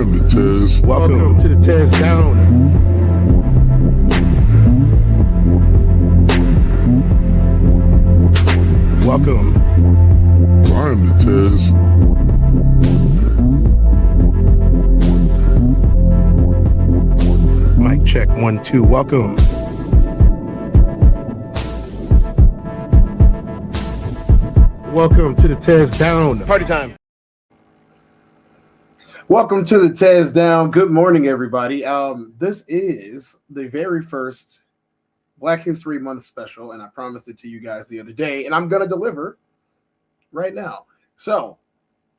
I'm the Tez. Welcome to the TezDown. Welcome. I'm the Tez. Mic check 1 2. Welcome. Welcome to the TezDown. Party time. Welcome to the TezDown. Good morning, everybody. This is the very first Black History Month special, and I promised it to you guys the other day, and I'm going to deliver right now. So,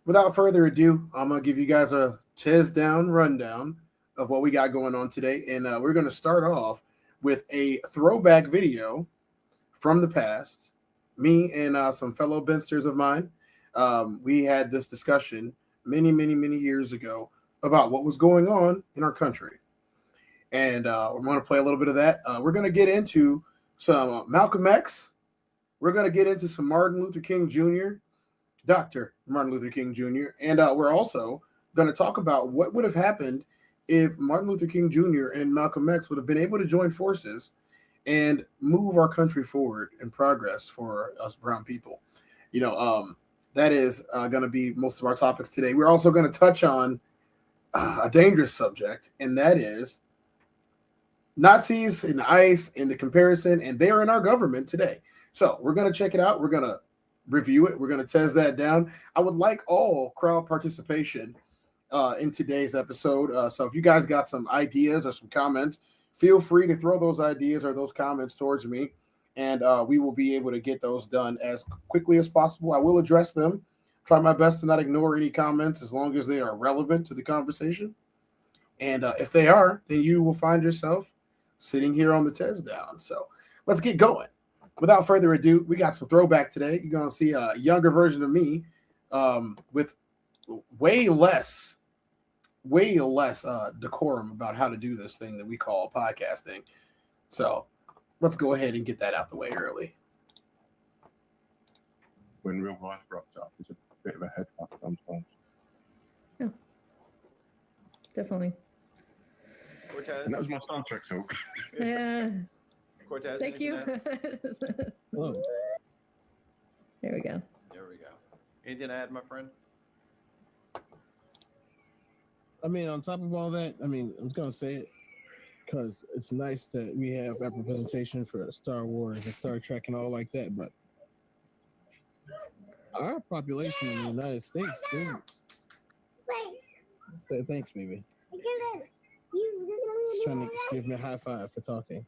without further ado, I'm going to give you guys a TezDown rundown of what we got going on today, and we're going to start off with a throwback video from the past. Me and some fellow Bensters of mine, we had this discussion many years ago about what was going on in our country. And we're going to play a little bit of that. We're going to get into some Malcolm X. We're going to get into some Martin Luther King Jr., Dr. Martin Luther King Jr. And we're also going to talk about what would have happened if Martin Luther King Jr. and Malcolm X would have been able to join forces and move our country forward in progress for us brown people. You know, that is going to be most of our topics today. We're also going to touch on a dangerous subject, and that is Nazis and ICE and the comparison, and they are in our government today. So we're going to check it out. We're going to review it. We're going to test that down. I would like all crowd participation in today's episode. So if you guys got some ideas or some comments, feel free to throw those ideas or those comments towards me, and we will be able to get those done as quickly as possible. I will address them. Try my best to not ignore any comments as long as they are relevant to the conversation. And if they are, then you will find yourself sitting here on the TezDown. So let's get going. Without further ado, we got some throwback today. You're going to see a younger version of me with way less decorum about how to do this thing that we call podcasting. So let's go ahead and get that out the way early. When real life rocks up, it's a bit of a head fuck sometimes. Yeah, definitely. Cortez. And that was my Star Trek talk. Yeah. Cortez. Thank you. Hello. There we go. There we go. Anything to add, my friend? I mean, on top of all that, I mean, I'm going to say it because it's nice that we have representation for Star Wars and Star Trek and all like that, but our population in the United States, dude. Thanks, baby. She's trying to give me a high five for talking.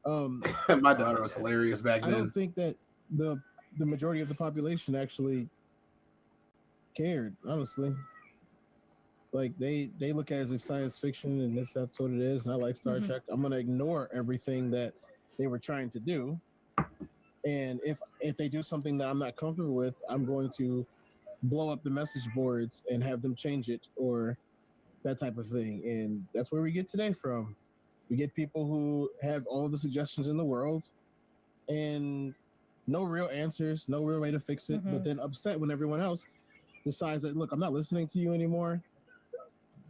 My daughter was hilarious back I then. don't think that the majority of the population actually cared, honestly. Like they look at it as science fiction and that's what it is. And I like Star Trek. I'm gonna ignore everything that they were trying to do. And if they do something that I'm not comfortable with, I'm going to blow up the message boards and have them change it or that type of thing. And that's where we get today from. We get people who have all the suggestions in the world and no real answers, no real way to fix it, but then upset when everyone else decides that, look, I'm not listening to you anymore.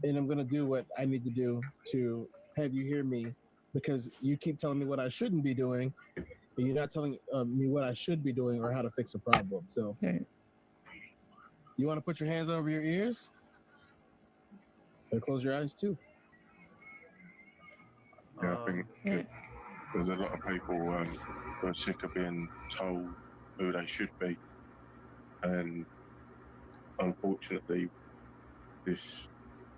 And I'm going to do what I need to do to have you hear me because you keep telling me what I shouldn't be doing, but you're not telling me what I should be doing or how to fix a problem. So You want to put your hands over your ears? Or close your eyes too. Yeah, I think there's a lot of people who are sick of being told who they should be. And unfortunately, this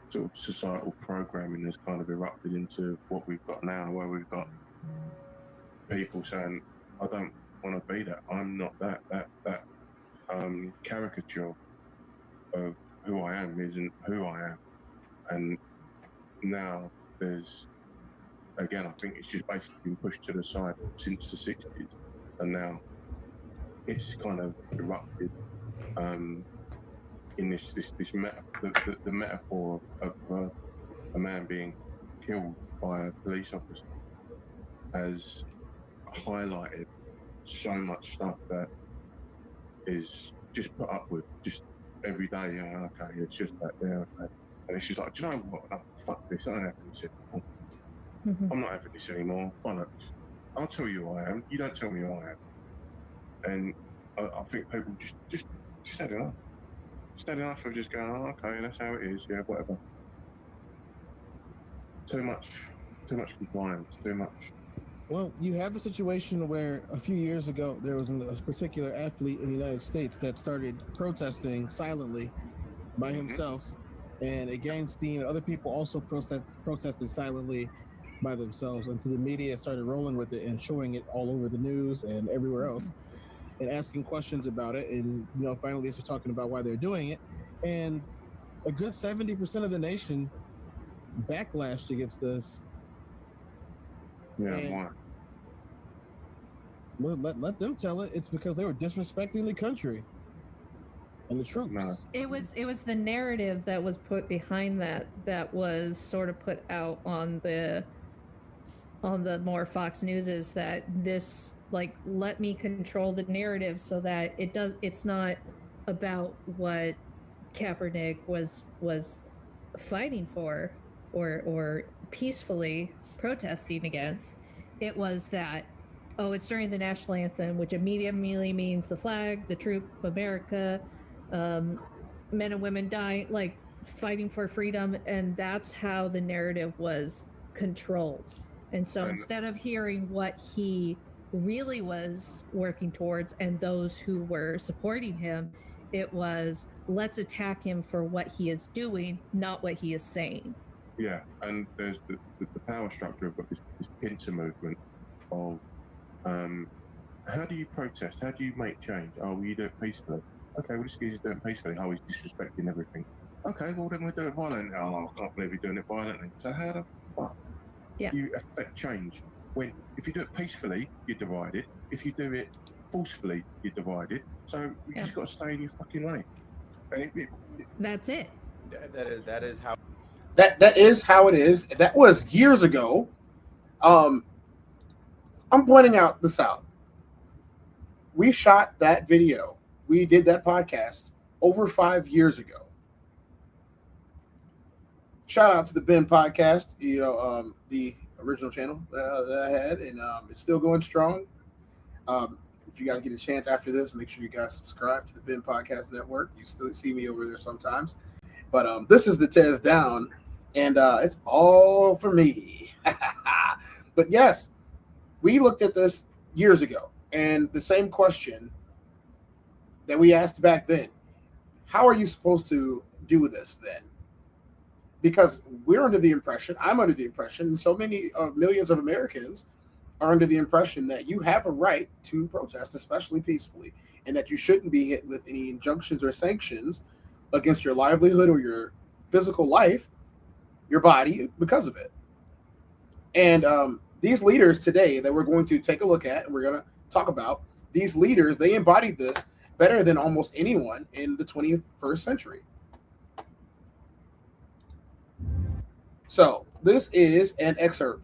sort of societal programming has kind of erupted into what we've got now, where we've got people saying, I don't want to be that. I'm not that. That caricature of who I am isn't who I am. And now there's, again, I think it's just basically been pushed to the side since the 60s. And now it's kind of erupted in this the metaphor of a man being killed by a police officer has highlighted so much stuff that is just put up with just every day. Yeah, okay, it's just that there. Okay. And she's like, do you know what? Oh, fuck this. I don't have this anymore. I'm not having this anymore. Bollocks. I'll tell you who I am. You don't tell me who I am. And I think people just had enough. Just had enough of just going, oh, okay, that's how it is. Yeah, whatever. Too much compliance. Too much. Well, you have a situation where a few years ago there was a particular athlete in the United States that started protesting silently by himself, and it gained steam. Other people also protested silently by themselves until the media started rolling with it and showing it all over the news and everywhere else, and asking questions about it. And finally they start talking about why they're doing it, and a good 70% of the nation backlashed against this. Yeah, And why? let them tell it. It's because they were disrespecting the country and the troops. No. It was the narrative that was put behind that was sort of put out on the more Fox News, is that this, like, let me control the narrative so that it's not about what Kaepernick was fighting for or peacefully protesting against. It was that, it's during the national anthem, which immediately means the flag, the troop, America, men and women dying, like fighting for freedom, and that's how the narrative was controlled. And so instead of hearing what he really was working towards and those who were supporting him, it was, let's attack him for what he is doing, not what he is saying. Yeah, and there's the power structure of this pincer movement of how do you protest? How do you make change? Oh, well, you do it peacefully. Okay, well, this guy's doing it peacefully. Oh, he's disrespecting everything. Okay, well, then we'll do it violently. Oh, I can't believe you're doing it violently. So how the fuck do you affect change? When if you do it peacefully, you're divided. If you do it forcefully, you're divided. So you just got to stay in your fucking lane. And That's it. That is how. That is how it is. That was years ago. I'm pointing out the South. We shot that video. We did that podcast over 5 years ago. Shout out to the Ben Podcast, the original channel that I had, and it's still going strong. If you guys get a chance after this, make sure you guys subscribe to the Ben Podcast Network. You still see me over there sometimes. But this is the TezDown, and it's all for me. But yes, we looked at this years ago, and the same question that we asked back then: how are you supposed to do this then? Because we're under the impression, I'm under the impression, and so many millions of Americans are under the impression that you have a right to protest, especially peacefully, and that you shouldn't be hit with any injunctions or sanctions against your livelihood or your physical life, your body, because of it. And these leaders today that we're going to take a look at and we're going to talk about, these leaders, they embodied this better than almost anyone in the 21st century. So this is an excerpt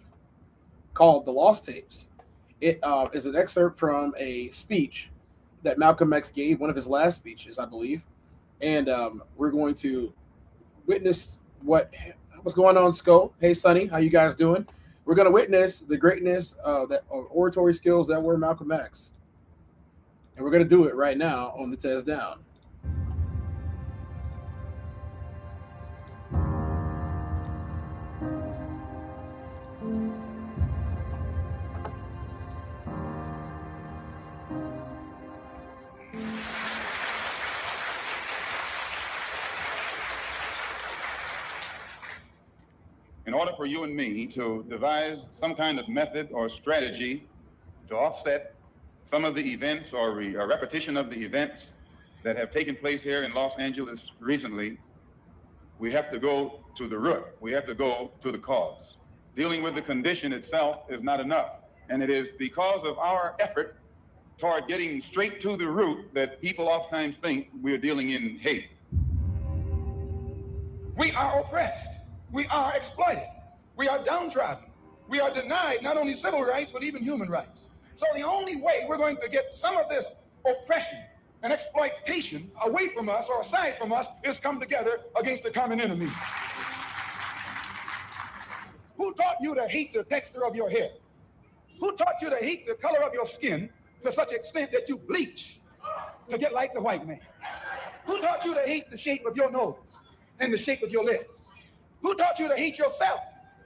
called The Lost Tapes. It is an excerpt from a speech that Malcolm X gave, one of his last speeches, I believe. And we're going to witness what's going on, Skull. Hey, Sonny, how you guys doing? We're going to witness the greatness of oratory skills that were Malcolm X. And we're going to do it right now on the TezDown. In order for you and me to devise some kind of method or strategy to offset some of the events or a repetition of the events that have taken place here in Los Angeles recently, we have to go to the root. We have to go to the cause. Dealing with the condition itself is not enough. And it is because of our effort toward getting straight to the root that people oftentimes think we're dealing in hate. We are oppressed. We are exploited. We are downtrodden. We are denied not only civil rights, but even human rights. So the only way we're going to get some of this oppression and exploitation away from us or aside from us is come together against the common enemy. Who taught you to hate the texture of your hair? Who taught you to hate the color of your skin to such extent that you bleach to get like the white man? Who taught you to hate the shape of your nose and the shape of your lips? Who taught you to hate yourself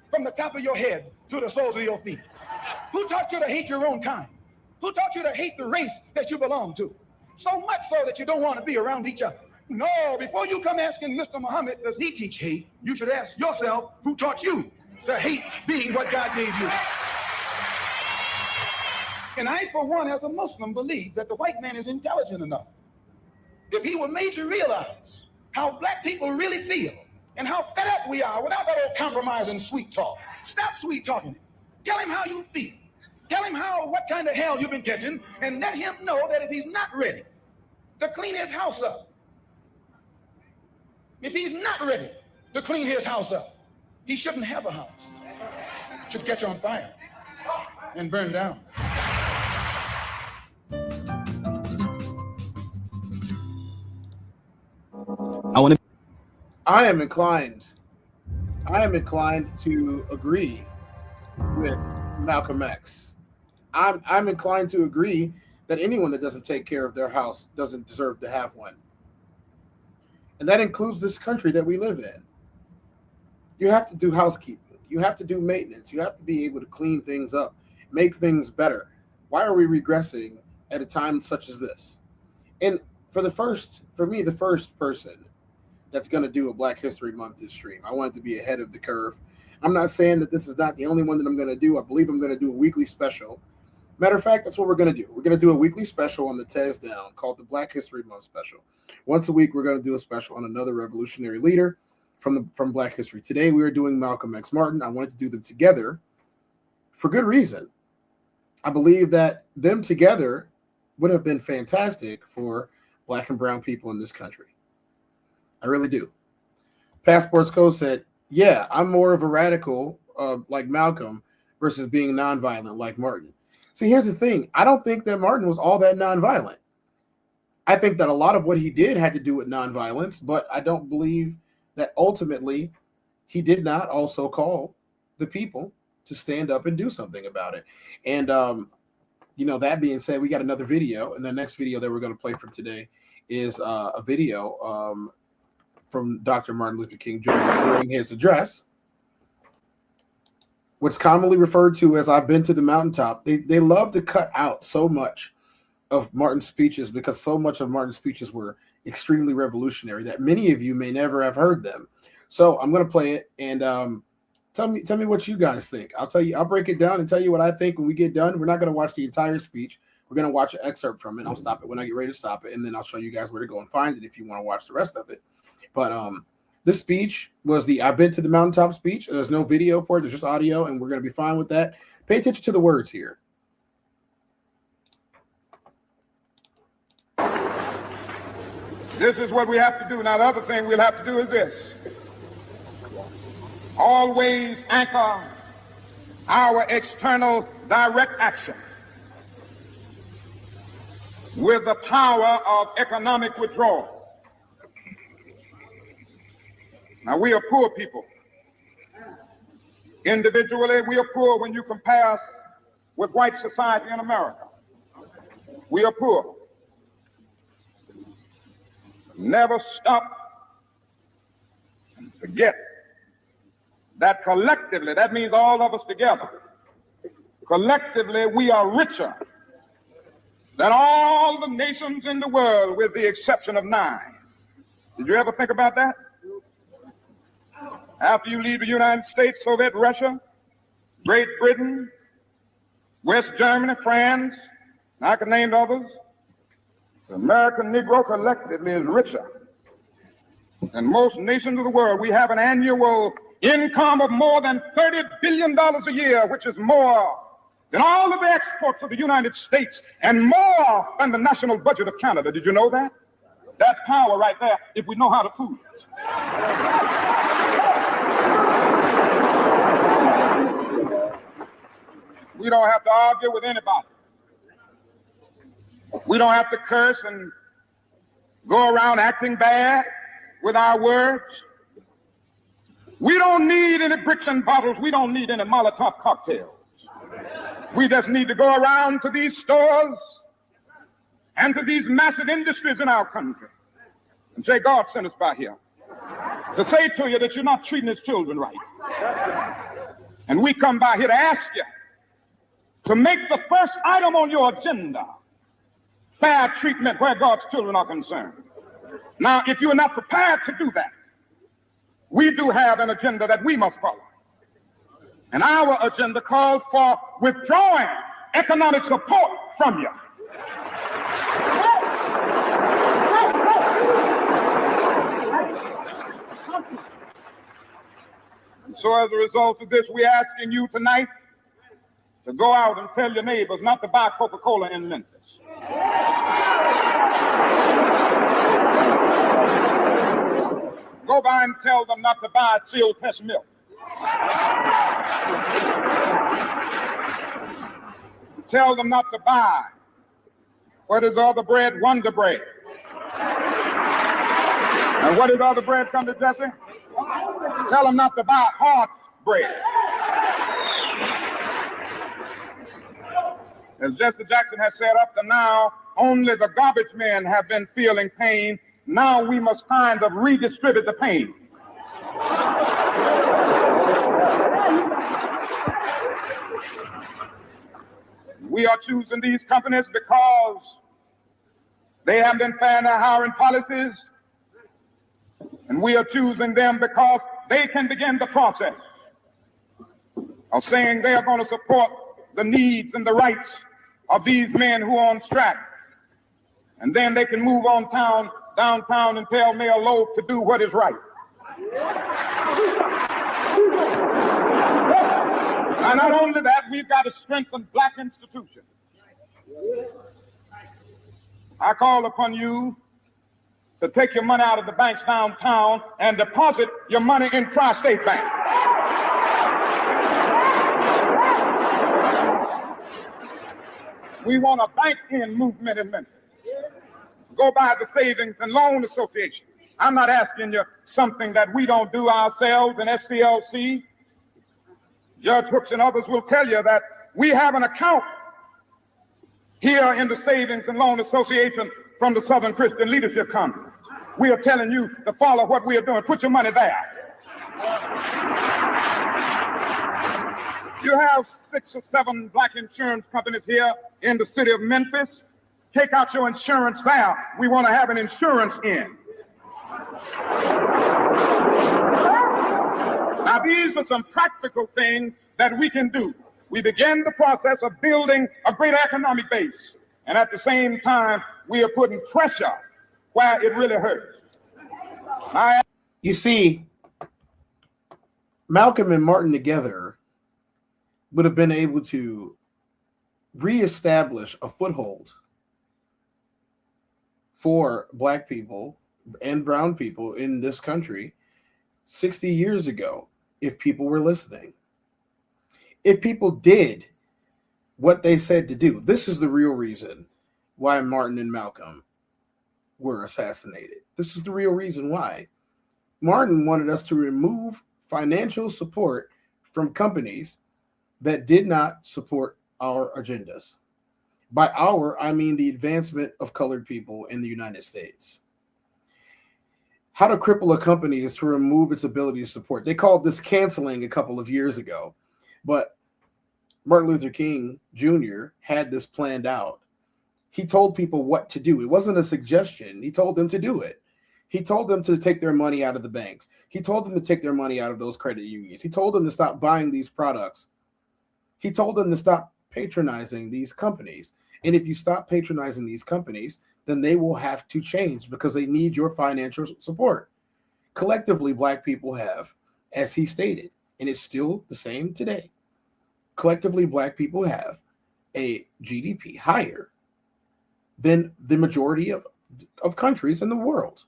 from the top of your head to the soles of your feet? Who taught you to hate your own kind? Who taught you to hate the race that you belong to? So much so that you don't want to be around each other. No, before you come asking Mr. Muhammad, does he teach hate? You should ask yourself, who taught you to hate being what God gave you? And I, for one, as a Muslim, believe that the white man is intelligent enough. If he were made to realize how black people really feel and how fed up we are without that old compromise and sweet talk. Stop sweet talking him. Tell him how you feel. Tell him what kind of hell you've been catching, and let him know that if he's not ready to clean his house up, if he's not ready to clean his house up, he shouldn't have a house. It should catch on fire and burn down. I am inclined to agree with Malcolm X. I'm inclined to agree that anyone that doesn't take care of their house doesn't deserve to have one. And that includes this country that we live in. You have to do housekeeping. You have to do maintenance. You have to be able to clean things up, make things better. Why are we regressing at a time such as this? And for me, the first person that's going to do a Black History Month this stream, I want it to be ahead of the curve. I'm not saying that this is not the only one that I'm going to do. I believe I'm going to do a weekly special. Matter of fact, that's what we're going to do. We're going to do a weekly special on the TezDown called the Black History Month special. Once a week, we're going to do a special on another revolutionary leader from Black history. Today, we are doing Malcolm X Martin. I wanted to do them together for good reason. I believe that them together would have been fantastic for Black and brown people in this country. I really do. Passports Code said, yeah, I'm more of a radical like Malcolm versus being nonviolent like Martin. See, here's the thing. I don't think that Martin was all that nonviolent. I think that a lot of what he did had to do with nonviolence, but I don't believe that ultimately he did not also call the people to stand up and do something about it. And, that being said, we got another video, and the next video that we're going to play from today is a video from Dr. Martin Luther King Jr. during his address, what's commonly referred to as I've been to the mountaintop. They love to cut out so much of Martin's speeches because so much of Martin's speeches were extremely revolutionary that many of you may never have heard them. So I'm going to play it and tell me what you guys think. I'll break it down and tell you what I think when we get done. We're not going to watch the entire speech. We're going to watch an excerpt from it. I'll stop it when I get ready to stop it, and then I'll show you guys where to go and find it if you want to watch the rest of it. But this speech was the I've been to the mountaintop speech. There's no video for it. There's just audio, and we're going to be fine with that. Pay attention to the words here. This is what we have to do. Now, the other thing we'll have to do is this. Always anchor our external direct action with the power of economic withdrawal. Now, we are poor people. Individually, we are poor when you compare us with white society in America. We are poor. Never stop and forget that collectively, that means all of us together, collectively we are richer than all the nations in the world with the exception of 9. Did you ever think about that? After you leave the United States, Soviet Russia, Great Britain, West Germany, France, I can name others, the American Negro collectively is richer than most nations of the world. We have an annual income of more than $30 billion a year, which is more than all of the exports of the United States and more than the national budget of Canada. Did you know that? That's power right there if we know how to prove it. We don't have to argue with anybody. We don't have to curse and go around acting bad with our words. We don't need any bricks and bottles. We don't need any Molotov cocktails. We just need to go around to these stores and to these massive industries in our country and say, God sent us by here to say to you that you're not treating his children right. And we come by here to ask you to make the first item on your agenda fair treatment where God's children are concerned. Now, if you're not prepared to do that, we do have an agenda that we must follow. And our agenda calls for withdrawing economic support from you. So as a result of this, we're asking you tonight to go out and tell your neighbors not to buy Coca-Cola in Memphis. Go by and tell them not to buy sealed test milk. Tell them not to buy, what is other bread? Wonder Bread. And what is other bread come to Jesse? Tell them not to buy Hart's bread. As Jesse Jackson has said, up to now, only the garbage men have been feeling pain. Now we must kind of redistribute the pain. We are choosing these companies because they have been fair in their hiring policies, and we are choosing them because they can begin the process of saying they are going to support the needs and the rights of these men who are on strike. And then they can move on downtown and tell Mayor Loeb to do what is right. And not only that, we've got to strengthen black institutions. I call upon you to take your money out of the banks downtown and deposit your money in Tri-State Bank. We want a bank-in movement in Memphis. Go by the Savings and Loan Association. I'm not asking you something that we don't do ourselves in SCLC. Judge Hooks and others will tell you that we have an account here in the Savings and Loan Association from the Southern Christian Leadership Conference. We are telling you to follow what we are doing. Put your money there. You have 6 or 7 black insurance companies here in the city of Memphis. Take out your insurance there. We want to have an insurance in. Now, these are some practical things that we can do. We begin the process of building a great economic base. And at the same time, we are putting pressure where it really hurts. You see, Malcolm and Martin together would have been able to reestablish a foothold for black people and brown people in this country 60 years ago if people were listening. If people did what they said to do. This is the real reason why Martin and Malcolm were assassinated. This is the real reason why. Martin wanted us to remove financial support from companies that did not support our agendas. By our, I mean the advancement of colored people in the United States. How to cripple a company is to remove its ability to support. They called this canceling a couple of years ago, but Martin Luther King Jr. had this planned out. He told people what to do. It wasn't a suggestion. He told them to do it. He told them to take their money out of the banks. He told them to take their money out of those credit unions. He told them to stop buying these products. He told them to stop patronizing these companies. And if you stop patronizing these companies, then they will have to change because they need your financial support. Collectively, black people have, as he stated, and it's still the same today, collectively, black people have a GDP higher than the majority of countries in the world.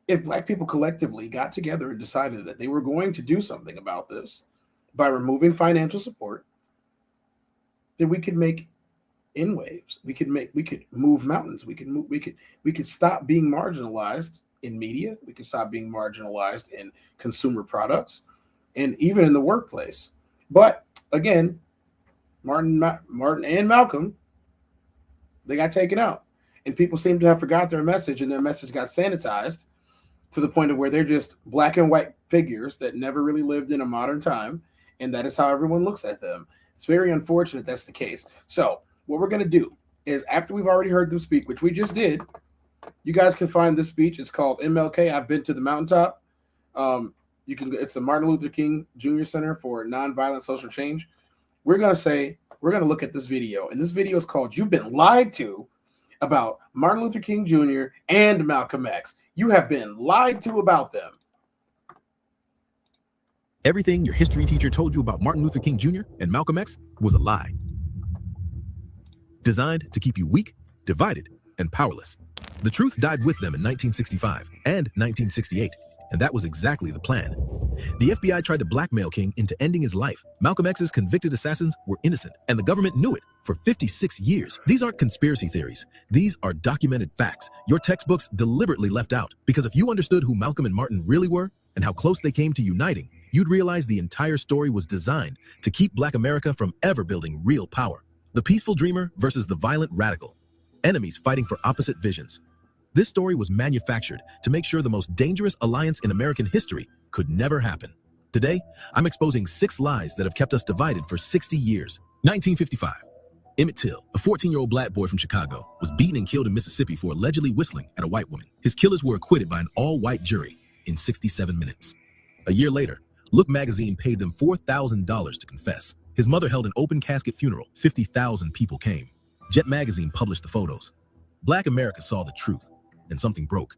If black people collectively got together and decided that they were going to do something about this by removing financial support, then we could make inwaves. We could move mountains. We could stop being marginalized in media. We can stop being marginalized in consumer products and even in the workplace. But again, Martin and Malcolm, they got taken out. And people seem to have forgot their message, and their message got sanitized to the point of where they're just black and white figures that never really lived in a modern time. And that is how everyone looks at them. It's very unfortunate that's the case. So what we're going to do is, after we've already heard them speak, which we just did, you guys can find this speech. It's called MLK, I've Been to the Mountaintop. It's the Martin Luther King Jr. Center for Nonviolent Social Change. We're going to look at this video. And this video is called You've Been Lied To About Martin Luther King Jr. and Malcolm X. You have been lied to about them. Everything your history teacher told you about Martin Luther King Jr. and Malcolm X was a lie. Designed to keep you weak, divided, and powerless. The truth died with them in 1965 and 1968, and that was exactly the plan. The FBI tried to blackmail King into ending his life. Malcolm X's convicted assassins were innocent, and the government knew it for 56 years. These aren't conspiracy theories. These are documented facts your textbooks deliberately left out, because if you understood who Malcolm and Martin really were and how close they came to uniting, you'd realize the entire story was designed to keep Black America from ever building real power. The peaceful dreamer versus the violent radical. Enemies fighting for opposite visions. This story was manufactured to make sure the most dangerous alliance in American history could never happen. Today, I'm exposing 6 lies that have kept us divided for 60 years. 1955. Emmett Till, a 14-year-old black boy from Chicago, was beaten and killed in Mississippi for allegedly whistling at a white woman. His killers were acquitted by an all-white jury in 67 minutes. A year later, Look magazine paid them $4,000 to confess. His mother held an open casket funeral. 50,000 people came. Jet magazine published the photos. Black America saw the truth, and something broke.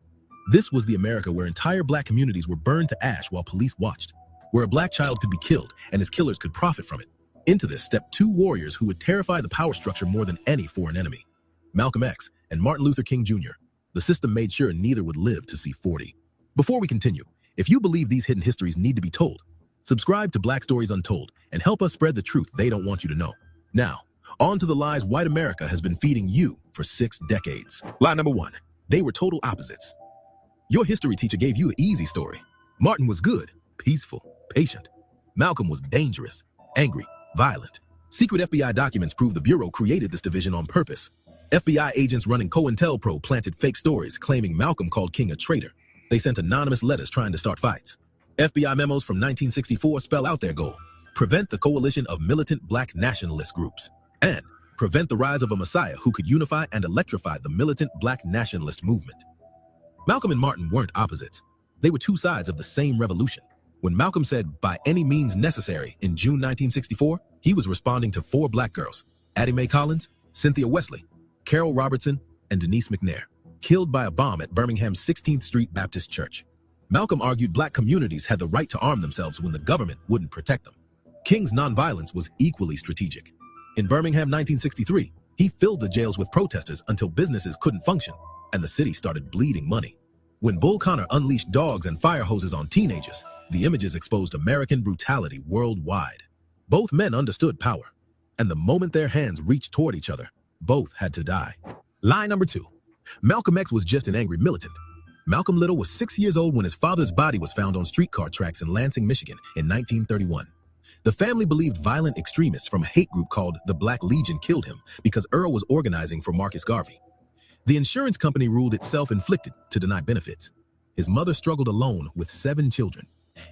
This was the America where entire black communities were burned to ash while police watched, where a black child could be killed and his killers could profit from it. Into this stepped 2 warriors who would terrify the power structure more than any foreign enemy. Malcolm X and Martin Luther King Jr. The system made sure neither would live to see 40. Before we continue, if you believe these hidden histories need to be told, subscribe to Black Stories Untold and help us spread the truth they don't want you to know. Now, on to the lies white America has been feeding you for 6 decades. Lie number 1. They were total opposites. Your history teacher gave you the easy story. Martin was good, peaceful, patient. Malcolm was dangerous, angry, violent. Secret FBI documents prove the Bureau created this division on purpose. FBI agents running COINTELPRO planted fake stories claiming Malcolm called King a traitor. They sent anonymous letters trying to start fights. FBI memos from 1964 spell out their goal: prevent the coalition of militant black nationalist groups, and prevent the rise of a messiah who could unify and electrify the militant black nationalist movement. Malcolm and Martin weren't opposites. They were 2 sides of the same revolution. When Malcolm said, "by any means necessary," in June 1964, he was responding to 4 black girls: Addie Mae Collins, Cynthia Wesley, Carol Robertson, and Denise McNair, killed by a bomb at Birmingham's 16th Street Baptist Church. Malcolm argued black communities had the right to arm themselves when the government wouldn't protect them. King's nonviolence was equally strategic. In Birmingham 1963, he filled the jails with protesters until businesses couldn't function and the city started bleeding money. When Bull Connor unleashed dogs and fire hoses on teenagers, the images exposed American brutality worldwide. Both men understood power, and the moment their hands reached toward each other, both had to die. Lie number 2. Malcolm X was just an angry militant. Malcolm Little was 6 years old when his father's body was found on streetcar tracks in Lansing, Michigan in 1931. The family believed violent extremists from a hate group called the Black Legion killed him because Earl was organizing for Marcus Garvey. The insurance company ruled it self-inflicted to deny benefits. His mother struggled alone with 7 children.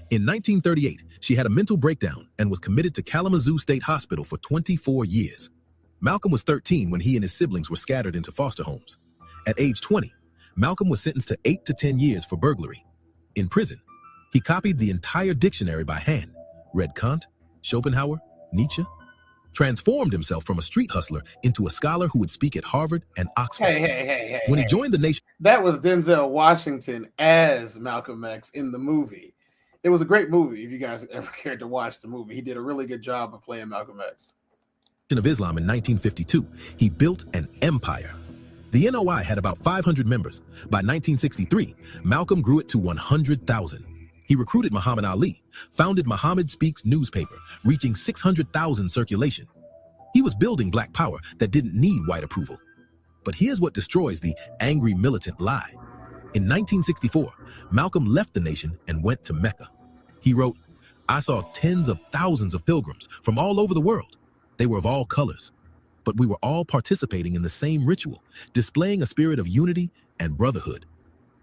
In 1938, she had a mental breakdown and was committed to Kalamazoo State Hospital for 24 years. Malcolm was 13 when he and his siblings were scattered into foster homes. At age 20, Malcolm was sentenced to 8 to 10 years for burglary. In prison, he copied the entire dictionary by hand, read Kant, Schopenhauer, Nietzsche, transformed himself from a street hustler into a scholar who would speak at Harvard and Oxford. When he joined the nation... That was Denzel Washington as Malcolm X in the movie. It was a great movie if you guys ever cared to watch the movie. He did a really good job of playing Malcolm X. Of Islam in 1952, he built an empire. The NOI had about 500 members. By 1963, Malcolm grew it to 100,000. He recruited Muhammad Ali, founded Muhammad Speaks newspaper, reaching 600,000 circulation. He was building black power that didn't need white approval. But here's what destroys the angry militant lie. In 1964, Malcolm left the nation and went to Mecca. He wrote, "I saw tens of thousands of pilgrims from all over the world. They were of all colors, but we were all participating in the same ritual, displaying a spirit of unity and brotherhood."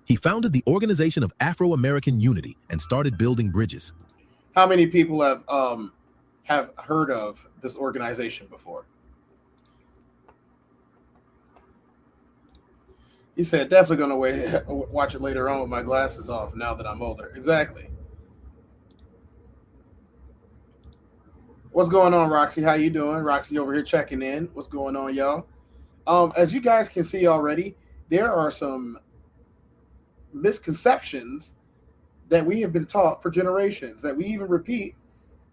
He founded the Organization of Afro-American Unity and started building bridges. How many people have heard of this organization before? He said, definitely going to watch it later on with my glasses off now that I'm older. Exactly. What's going on, Roxy? How you doing? Roxy over here checking in. What's going on, y'all? As you guys can see already, there are some misconceptions that we have been taught for generations, that we even repeat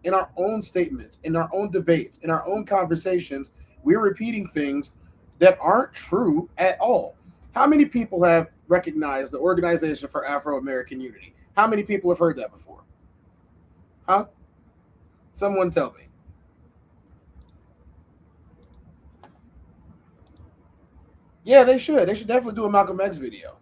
in our own statements, in our own debates, in our own conversations. We're repeating things that aren't true at all. How many people have recognized the Organization for Afro-American Unity? How many people have heard that before? Huh? Someone tell me. Yeah, they should. They should definitely do a Malcolm X video.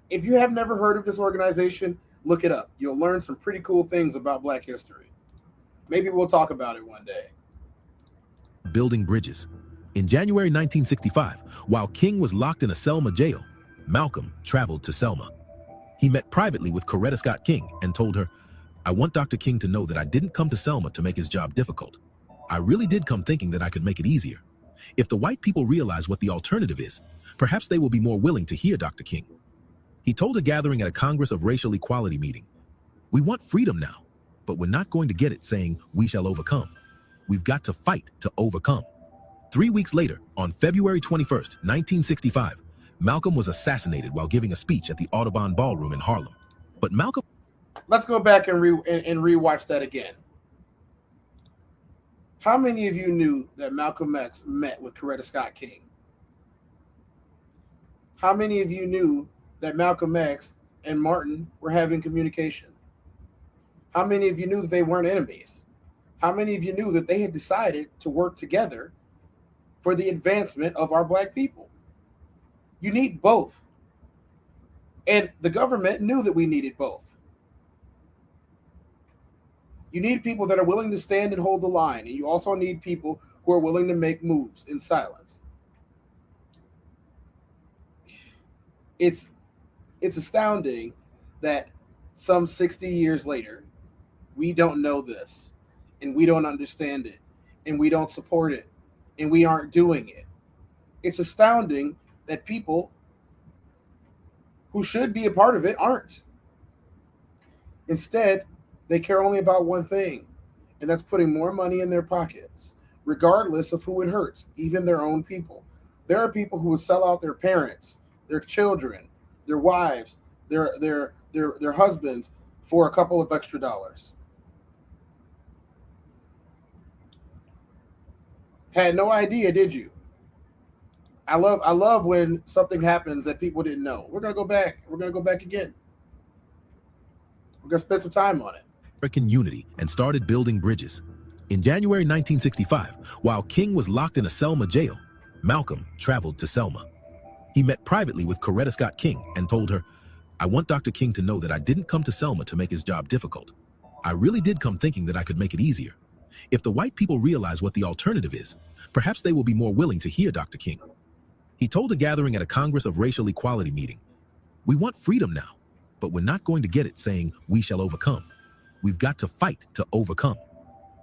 If you have never heard of this organization, look it up. You'll learn some pretty cool things about Black history. Maybe we'll talk about it one day. Building bridges. In January 1965, while King was locked in a Selma jail, Malcolm traveled to Selma. He met privately with Coretta Scott King and told her, "I want Dr. King to know that I didn't come to Selma to make his job difficult. I really did come thinking that I could make it easier. If the white people realize what the alternative is, perhaps they will be more willing to hear Dr. King." He told a gathering at a Congress of Racial Equality meeting, "We want freedom now, but we're not going to get it saying we shall overcome. We've got to fight to overcome." 3 weeks later, on February 21st, 1965, Malcolm was assassinated while giving a speech at the Audubon Ballroom in Harlem. But Malcolm... Let's go back and rewatch that again. How many of you knew that Malcolm X met with Coretta Scott King? How many of you knew that Malcolm X and Martin were having communication? How many of you knew that they weren't enemies? How many of you knew that they had decided to work together for the advancement of our Black people? You need both. And the government knew that we needed both. You need people that are willing to stand and hold the line, and you also need people who are willing to make moves in silence. It's astounding that some 60 years later, we don't know this, and we don't understand it, and we don't support it, and we aren't doing it. It's astounding that people who should be a part of it aren't. Instead, they care only about one thing, and that's putting more money in their pockets, regardless of who it hurts, even their own people. There are people who would sell out their parents, their children, their wives, their husbands for a couple of extra dollars. Had no idea, did you? I love when something happens that people didn't know. We're gonna go back. We're gonna go back again. We're gonna spend some time on it. American Unity and started building bridges. In January 1965, while King was locked in a Selma jail, Malcolm traveled to Selma. He met privately with Coretta Scott King and told her, "I want Dr. King to know that I didn't come to Selma to make his job difficult. I really did come thinking that I could make it easier. If the white people realize what the alternative is, perhaps they will be more willing to hear Dr. King." He told a gathering at a Congress of Racial Equality meeting, "We want freedom now, but we're not going to get it saying we shall overcome. We've got to fight to overcome."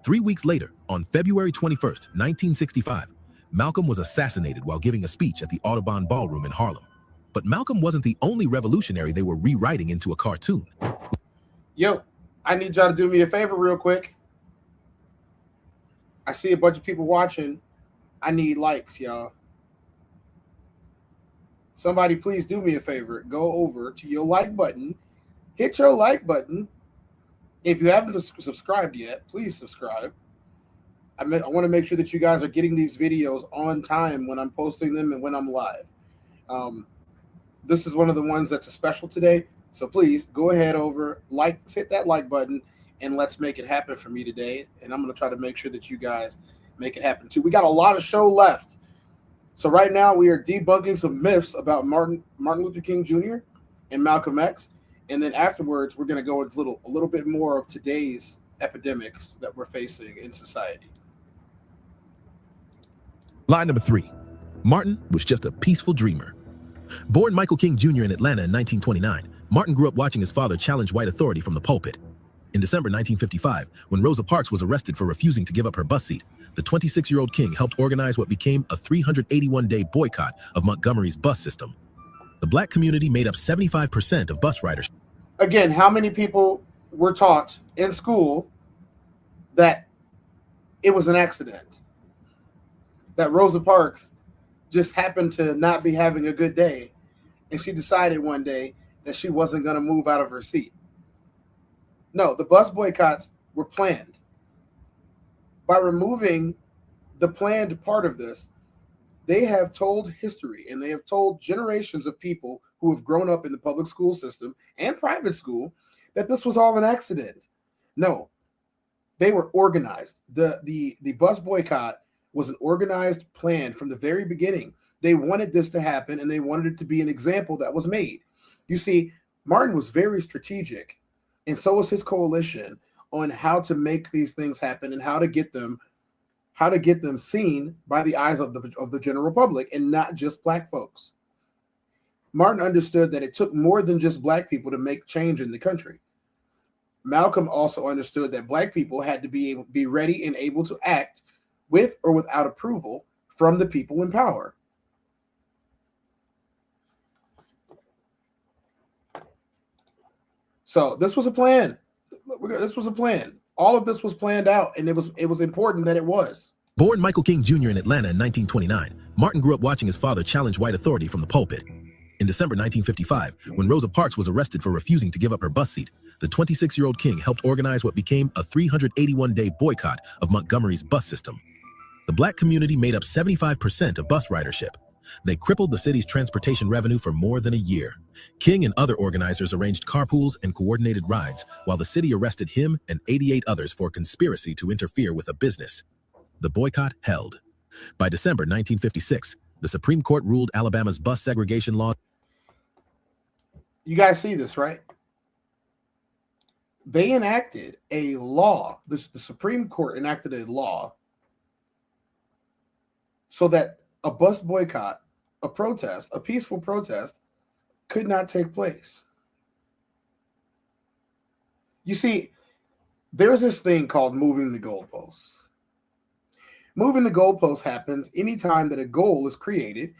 3 weeks later, on February 21st, 1965, Malcolm was assassinated while giving a speech at the Audubon Ballroom in Harlem. But Malcolm wasn't the only revolutionary they were rewriting into a cartoon. Yo, I need y'all to do me a favor real quick. I see a bunch of people watching. I need likes, y'all. Somebody please do me a favor. Go over to your like button. Hit your like button. If you haven't subscribed yet, please subscribe. I want to make sure that you guys are getting these videos on time when I'm posting them and when I'm live. This is one of the ones that's a special today. So please go ahead over, hit that like button, and let's make it happen for me today. And I'm going to try to make sure that you guys make it happen too. We got a lot of show left. So right now we are debunking some myths about Martin Luther King Jr. and Malcolm X, and then afterwards we're going to go into a little bit more of today's epidemics that we're facing in society. Lie number 3. Martin was just a peaceful dreamer. Born Michael King Jr. in Atlanta in 1929, Martin grew up watching his father challenge white authority from the pulpit. In December 1955, when Rosa Parks was arrested for refusing to give up her bus seat, the 26-year-old King helped organize what became a 381-day boycott of Montgomery's bus system. The black community made up 75% of bus riders. Again, how many people were taught in school that it was an accident? That Rosa Parks just happened to not be having a good day, and she decided one day that she wasn't going to move out of her seat. No, the bus boycotts were planned. By removing the planned part of this, they have told history and they have told generations of people who have grown up in the public school system and private school that this was all an accident. No, they were organized. The bus boycott was an organized plan from the very beginning. They wanted this to happen, and they wanted it to be an example that was made. You see, Martin was very strategic, and so was his coalition, on how to make these things happen and how to get them seen by the eyes of the general public and not just black folks. Martin understood that it took more than just black people to make change in the country. Malcolm also understood that black people had to be ready and able to act with or without approval from the people in power. So this was a plan. This was a plan. All of this was planned out, and it was important that it was. Born Michael King Jr. in Atlanta in 1929, Martin grew up watching his father challenge white authority from the pulpit. In December 1955, when Rosa Parks was arrested for refusing to give up her bus seat, the 26-year-old King helped organize what became a 381-day boycott of Montgomery's bus system. The black community made up 75% of bus ridership. They crippled the city's transportation revenue for more than a year. King and other organizers arranged carpools and coordinated rides, while the city arrested him and 88 others for conspiracy to interfere with a business. The boycott held. By December 1956, the Supreme Court ruled Alabama's bus segregation law. You guys see this, right? They enacted a law. The Supreme Court enacted a law so that a bus boycott, a protest, a peaceful protest, could not take place. You see, there's this thing called moving the goalposts. Moving the goalposts happens anytime that a goal is created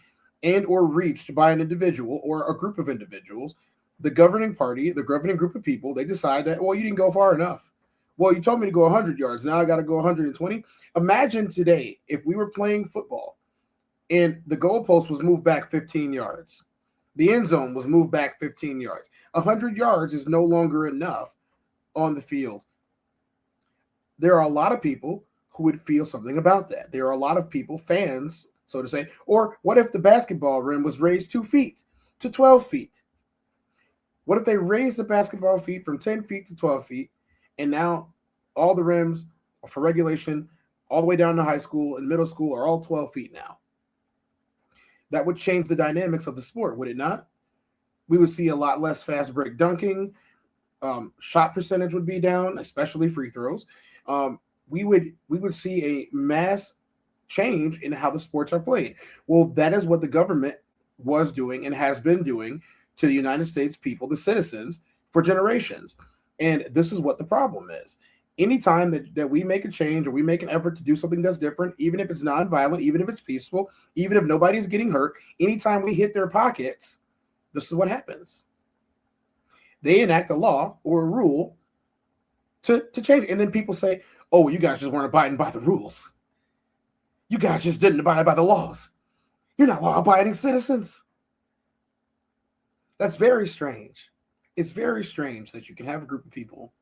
and or reached by an individual or a group of individuals. The governing party, the governing group of people, they decide that, well, you didn't go far enough. Well, you told me to go 100 yards. Now I got to go 120. Imagine today if we were playing football and the goalpost was moved back 15 yards. The end zone was moved back 15 yards. 100 yards is no longer enough on the field. There are a lot of people who would feel something about that. There are a lot of people, fans, so to say, or what if the basketball rim was raised 2 feet to 12 feet? What if they raised the basketball feet from 10 feet to 12 feet, and now all the rims for regulation all the way down to high school and middle school are all 12 feet now? That would change the dynamics of the sport, would it not? We would see a lot less fast break dunking. Shot percentage would be down, especially free throws. We would see a mass change in how the sports are played. Well, that is what the government was doing and has been doing to the United States people, the citizens, for generations. And this is what the problem is. Anytime that we make a change or we make an effort to do something that's different, even if it's nonviolent, even if it's peaceful, even if nobody's getting hurt, anytime we hit their pockets, this is what happens. They enact a law or a rule to change it. And then people say, oh, you guys just weren't abiding by the rules. You guys just didn't abide by the laws. You're not law-abiding citizens. That's very strange. It's very strange that you can have a group of people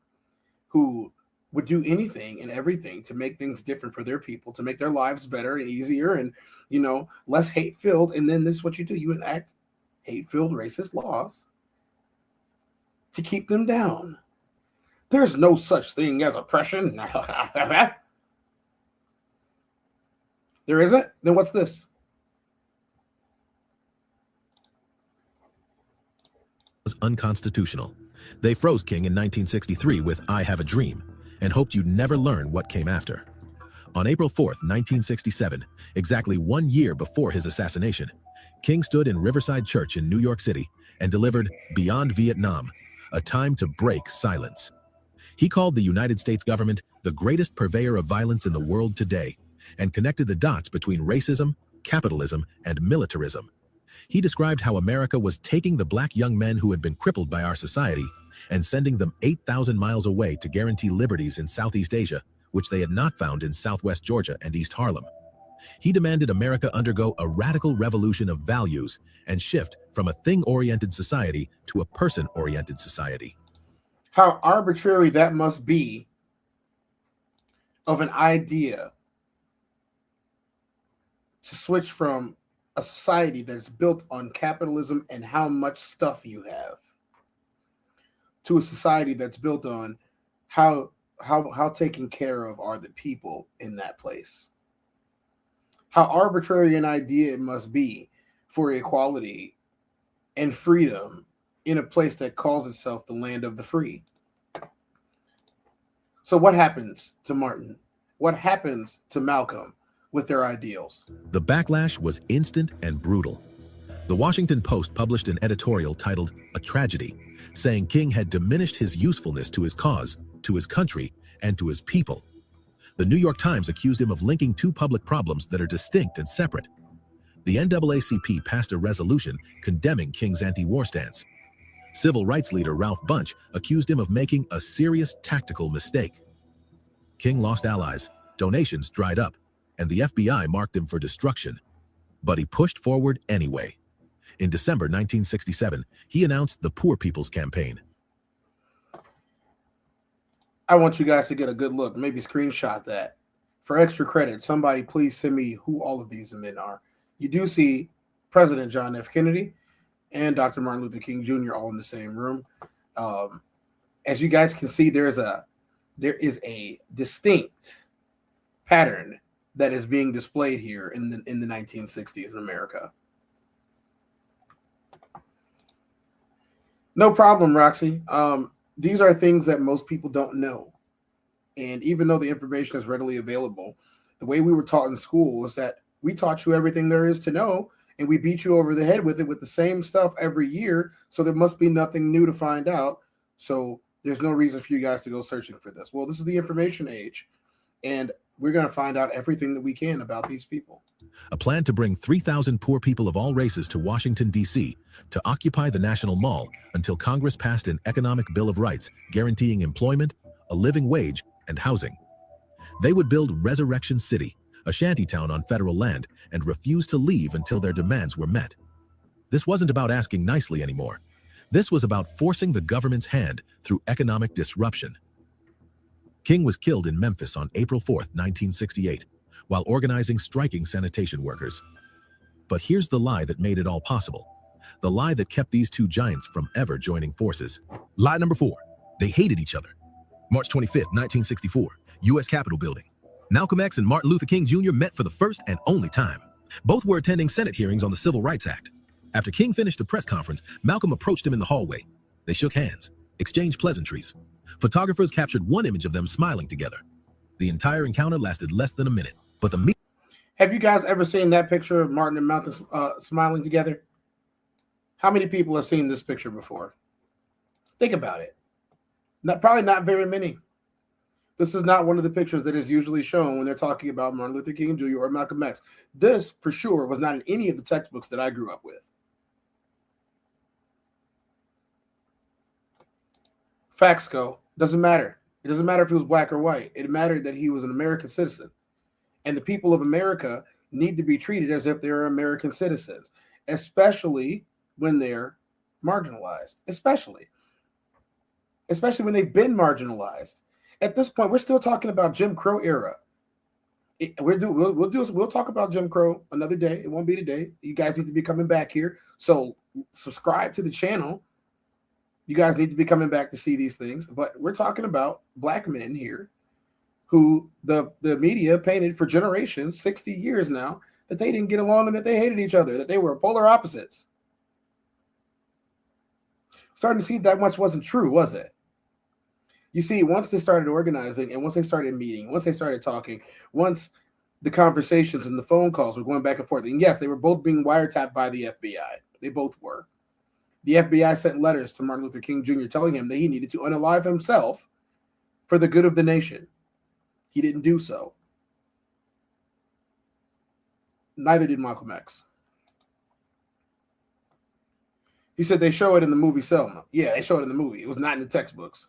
who would do anything and everything to make things different for their people, to make their lives better and easier and, less hate-filled. And then this is what you do. You enact hate-filled racist laws to keep them down. There's no such thing as oppression. There isn't? Then what's this? unconstitutional. They froze King in 1963 with I Have a Dream and hoped you'd never learn what came after. On April 4th, 1967, exactly 1 year before his assassination, King stood in Riverside Church in New York City and delivered Beyond Vietnam, a time to break silence. He called the United States government the greatest purveyor of violence in the world today and connected the dots between racism, capitalism, and militarism. He described how America was taking the black young men who had been crippled by our society and sending them 8,000 miles away to guarantee liberties in Southeast Asia, which they had not found in Southwest Georgia and East Harlem. He demanded America undergo a radical revolution of values and shift from a thing-oriented society to a person-oriented society. How arbitrary that must be of an idea to switch from a society that's built on capitalism and how much stuff you have to a society that's built on how taken care of are the people in that place. How arbitrary an idea it must be for equality and freedom in a place that calls itself the land of the free. So what happens to Martin? What happens to Malcolm with their ideals? The backlash was instant and brutal. The Washington Post published an editorial titled A Tragedy, saying King had diminished his usefulness to his cause, to his country, and to his people. The New York Times accused him of linking two public problems that are distinct and separate. The NAACP passed a resolution condemning King's anti-war stance. Civil rights leader Ralph Bunche accused him of making a serious tactical mistake. King lost allies, donations dried up, and the FBI marked him for destruction. But he pushed forward anyway. In December 1967, he announced the Poor People's Campaign. I want you guys to get a good look, maybe screenshot that. For extra credit, somebody please send me who all of these men are. You do see President John F. Kennedy and Dr. Martin Luther King Jr. all in the same room. As you guys can see, there is a distinct pattern that is being displayed here in the 1960s in America. No problem, Roxy. These are things that most people don't know. And even though the information is readily available, the way we were taught in school was that we taught you everything there is to know, and we beat you over the head with it with the same stuff every year. So there must be nothing new to find out. So there's no reason for you guys to go searching for this. Well, this is the information age, and we're going to find out everything that we can about these people. A plan to bring 3,000 poor people of all races to Washington, D.C. to occupy the National Mall until Congress passed an economic Bill of Rights guaranteeing employment, a living wage, and housing. They would build Resurrection City, a shantytown on federal land, and refuse to leave until their demands were met. This wasn't about asking nicely anymore. This was about forcing the government's hand through economic disruption. King was killed in Memphis on April 4th, 1968, while organizing striking sanitation workers. But here's the lie that made it all possible. The lie that kept these two giants from ever joining forces. Lie number 4. They hated each other. March 25th, 1964, U.S. Capitol Building. Malcolm X and Martin Luther King Jr. met for the first and only time. Both were attending Senate hearings on the Civil Rights Act. After King finished the press conference, Malcolm approached him in the hallway. They shook hands, exchanged pleasantries. Photographers captured one image of them smiling together. The entire encounter lasted less than a minute, but the Have you guys ever seen that picture of Martin and Malcolm smiling together? How many people have seen this picture before? Think about it. Probably not very many. This is not one of the pictures that is usually shown when they're talking about Martin Luther King Jr. or Malcolm X. This, for sure, was not in any of the textbooks that I grew up with. Facts go. Doesn't matter. It doesn't matter if he was black or white. It mattered that he was an American citizen. And the people of America need to be treated as if they're American citizens, especially when they're marginalized, especially when they've been marginalized. At this point, we're still talking about Jim Crow era. We'll talk about Jim Crow another day. It won't be today. You guys need to be coming back here. So subscribe to the channel. You guys need to be coming back to see these things. But we're talking about black men here who the media painted for generations, 60 years now, that they didn't get along and that they hated each other, that they were polar opposites. starting to see that much wasn't true, was it? You see, once they started organizing and once they started meeting, once they started talking, once the conversations and the phone calls were going back and forth, and yes, they were both being wiretapped by the FBI. They both were. The FBI sent letters to Martin Luther King Jr. telling him that he needed to unalive himself for the good of the nation. He didn't do so. Neither did Malcolm X. He said they show it in the movie Selma. Yeah, they show it in the movie. It was not in the textbooks.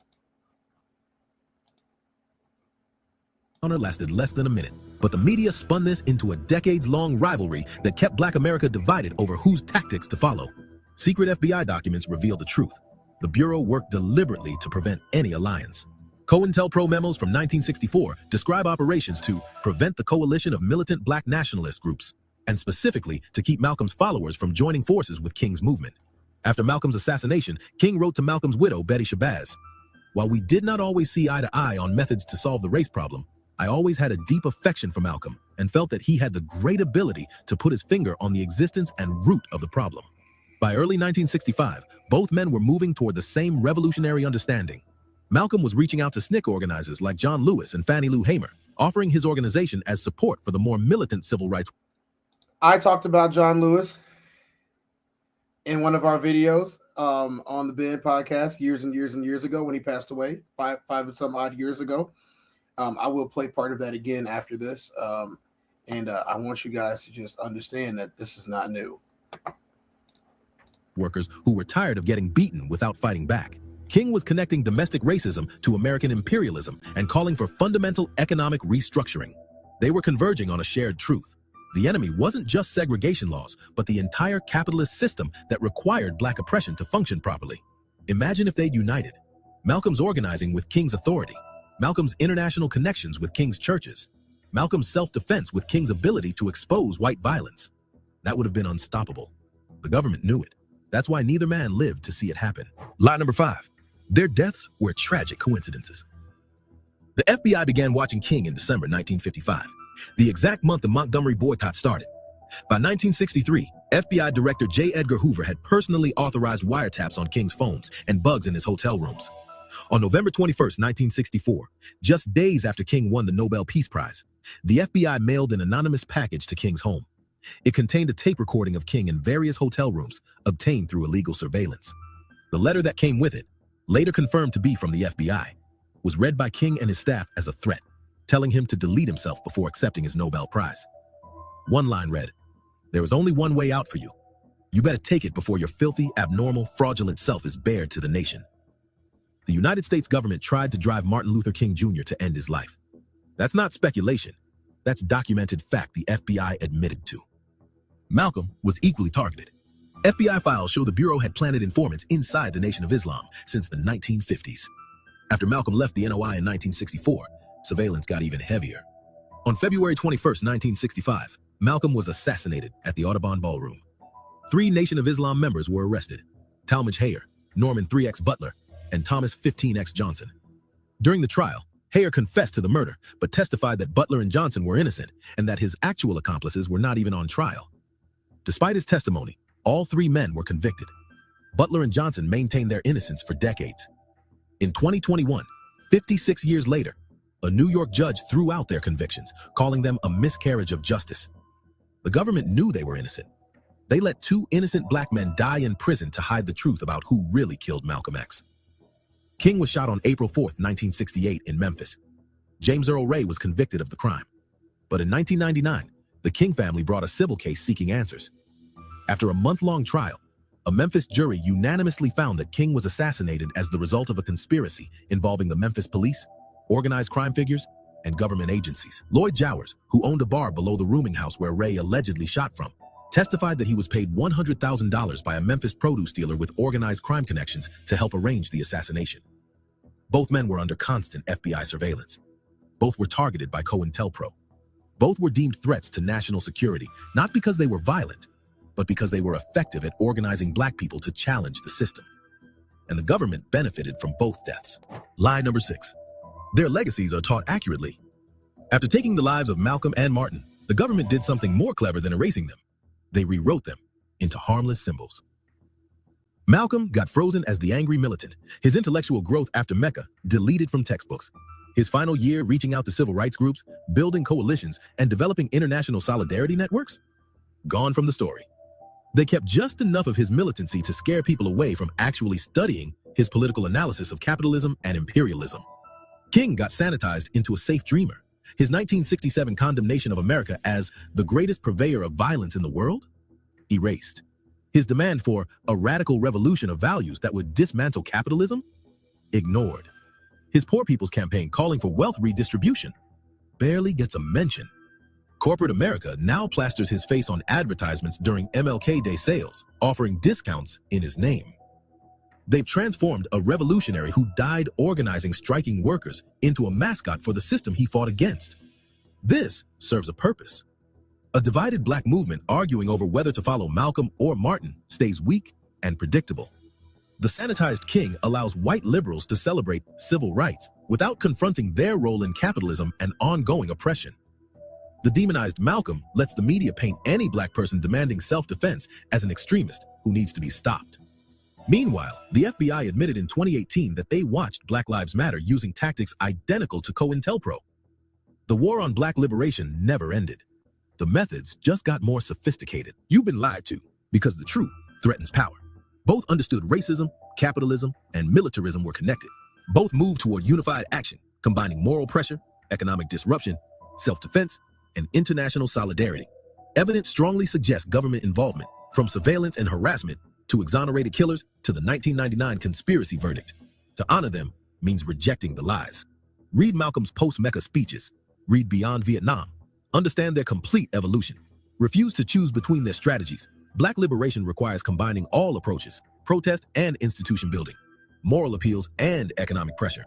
Encounter lasted less than a minute, but the media spun this into a decades-long rivalry that kept Black America divided over whose tactics to follow. Secret FBI documents reveal the truth. The Bureau worked deliberately to prevent any alliance. COINTELPRO memos from 1964 describe operations to prevent the coalition of militant Black nationalist groups, and specifically to keep Malcolm's followers from joining forces with King's movement. After Malcolm's assassination, King wrote to Malcolm's widow, Betty Shabazz, "While we did not always see eye to eye on methods to solve the race problem, I always had a deep affection for Malcolm and felt that he had the great ability to put his finger on the existence and root of the problem." By early 1965, both men were moving toward the same revolutionary understanding. Malcolm was reaching out to SNCC organizers like John Lewis and Fannie Lou Hamer, offering his organization as support for the more militant civil rights. I talked about John Lewis in one of our videos on the Ben podcast years and years and years ago when he passed away, five and some odd years ago. I will play part of that again after this. And I want you guys to just understand that this is not new. Workers who were tired of getting beaten without fighting back. King was connecting domestic racism to American imperialism and calling for fundamental economic restructuring. They were converging on a shared truth. The enemy wasn't just segregation laws, but the entire capitalist system that required Black oppression to function properly. Imagine if they'd united. Malcolm's organizing with King's authority, Malcolm's international connections with King's churches, Malcolm's self-defense with King's ability to expose white violence. That would have been unstoppable. The government knew it. That's why neither man lived to see it happen. Lie number 5. Their deaths were tragic coincidences. The FBI began watching King in December 1955, the exact month the Montgomery boycott started. By 1963, FBI Director J. Edgar Hoover had personally authorized wiretaps on King's phones and bugs in his hotel rooms. On November 21st, 1964, just days after King won the Nobel Peace Prize, the FBI mailed an anonymous package to King's home. It contained a tape recording of King in various hotel rooms obtained through illegal surveillance. The letter that came with it, later confirmed to be from the FBI, was read by King and his staff as a threat, telling him to delete himself before accepting his Nobel Prize. One line read, "There is only one way out for you. You better take it before your filthy, abnormal, fraudulent self is bared to the nation." The United States government tried to drive Martin Luther King Jr. to end his life. That's not speculation. That's documented fact the FBI admitted to. Malcolm was equally targeted. FBI files show the Bureau had planted informants inside the Nation of Islam since the 1950s. After Malcolm left the NOI in 1964, surveillance got even heavier. On February 21st, 1965, Malcolm was assassinated at the Audubon Ballroom. 3 Nation of Islam members were arrested: Talmadge Hayer, Norman 3X Butler, and Thomas 15X Johnson. During the trial, Hayer confessed to the murder, but testified that Butler and Johnson were innocent and that his actual accomplices were not even on trial. Despite his testimony, all 3 men were convicted. Butler and Johnson maintained their innocence for decades. In 2021, 56 years later, a New York judge threw out their convictions, calling them a miscarriage of justice. The government knew they were innocent. They let 2 innocent Black men die in prison to hide the truth about who really killed Malcolm X. King was shot on April 4th, 1968 in Memphis. James Earl Ray was convicted of the crime. But in 1999, the King family brought a civil case seeking answers. After a month-long trial, a Memphis jury unanimously found that King was assassinated as the result of a conspiracy involving the Memphis police, organized crime figures, and government agencies. Lloyd Jowers, who owned a bar below the rooming house where Ray allegedly shot from, testified that he was paid $100,000 by a Memphis produce dealer with organized crime connections to help arrange the assassination. Both men were under constant FBI surveillance. Both were targeted by COINTELPRO. Both were deemed threats to national security, not because they were violent, but because they were effective at organizing Black people to challenge the system. And the government benefited from both deaths. Lie number 6. Their legacies are taught accurately. After taking the lives of Malcolm and Martin, the government did something more clever than erasing them. They rewrote them into harmless symbols. Malcolm got frozen as the angry militant, his intellectual growth after Mecca deleted from textbooks. His final year reaching out to civil rights groups, building coalitions, and developing international solidarity networks? Gone from the story. They kept just enough of his militancy to scare people away from actually studying his political analysis of capitalism and imperialism. King got sanitized into a safe dreamer. His 1967 condemnation of America as the greatest purveyor of violence in the world? Erased. His demand for a radical revolution of values that would dismantle capitalism? Ignored. His Poor People's Campaign calling for wealth redistribution? Barely gets a mention. Corporate America now plasters his face on advertisements during MLK Day sales, offering discounts in his name. They've transformed a revolutionary who died organizing striking workers into a mascot for the system he fought against. This serves a purpose. A divided black movement arguing over whether to follow Malcolm or Martin stays weak and predictable. The sanitized King allows white liberals to celebrate civil rights without confronting their role in capitalism and ongoing oppression. The demonized Malcolm lets the media paint any black person demanding self-defense as an extremist who needs to be stopped. Meanwhile, the FBI admitted in 2018 that they watched Black Lives Matter using tactics identical to COINTELPRO. The war on black liberation never ended. The methods just got more sophisticated. You've been lied to because the truth threatens power. Both understood racism, capitalism, and militarism were connected. Both moved toward unified action, combining moral pressure, economic disruption, self-defense, and international solidarity. Evidence strongly suggests government involvement, from surveillance and harassment to exonerated killers to the 1999 conspiracy verdict. To honor them means rejecting the lies. Read Malcolm's post-Mecca speeches. Read Beyond Vietnam. Understand their complete evolution. Refuse to choose between their strategies. Black liberation requires combining all approaches: protest and institution building, moral appeals and economic pressure,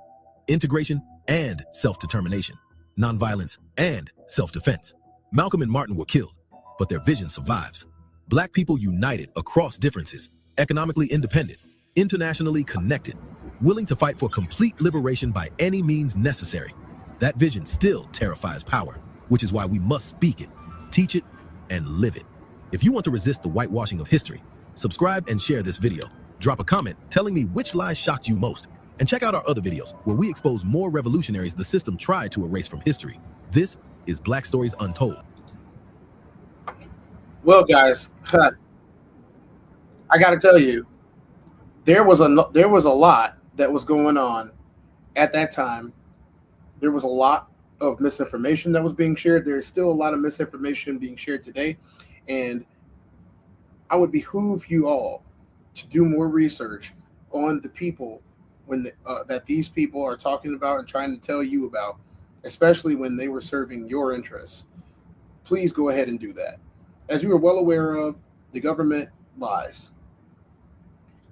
integration and self-determination, nonviolence and self-defense. Malcolm and Martin were killed, but their vision survives. Black people united across differences, economically independent, internationally connected, willing to fight for complete liberation by any means necessary. That vision still terrifies power, which is why we must speak it, teach it, and live it. If you want to resist the whitewashing of history, subscribe and share this video. Drop a comment telling me which lies shocked you most. And check out our other videos where we expose more revolutionaries the system tried to erase from history. This is Black Stories Untold. Well, guys, I got to tell you, there was a lot that was going on at that time. There was a lot of misinformation that was being shared. There is still a lot of misinformation being shared today. And I would behoove you all to do more research on the people that these people are talking about and trying to tell you about, especially when they were serving your interests. Please go ahead and do that. As you are well aware of, the government lies.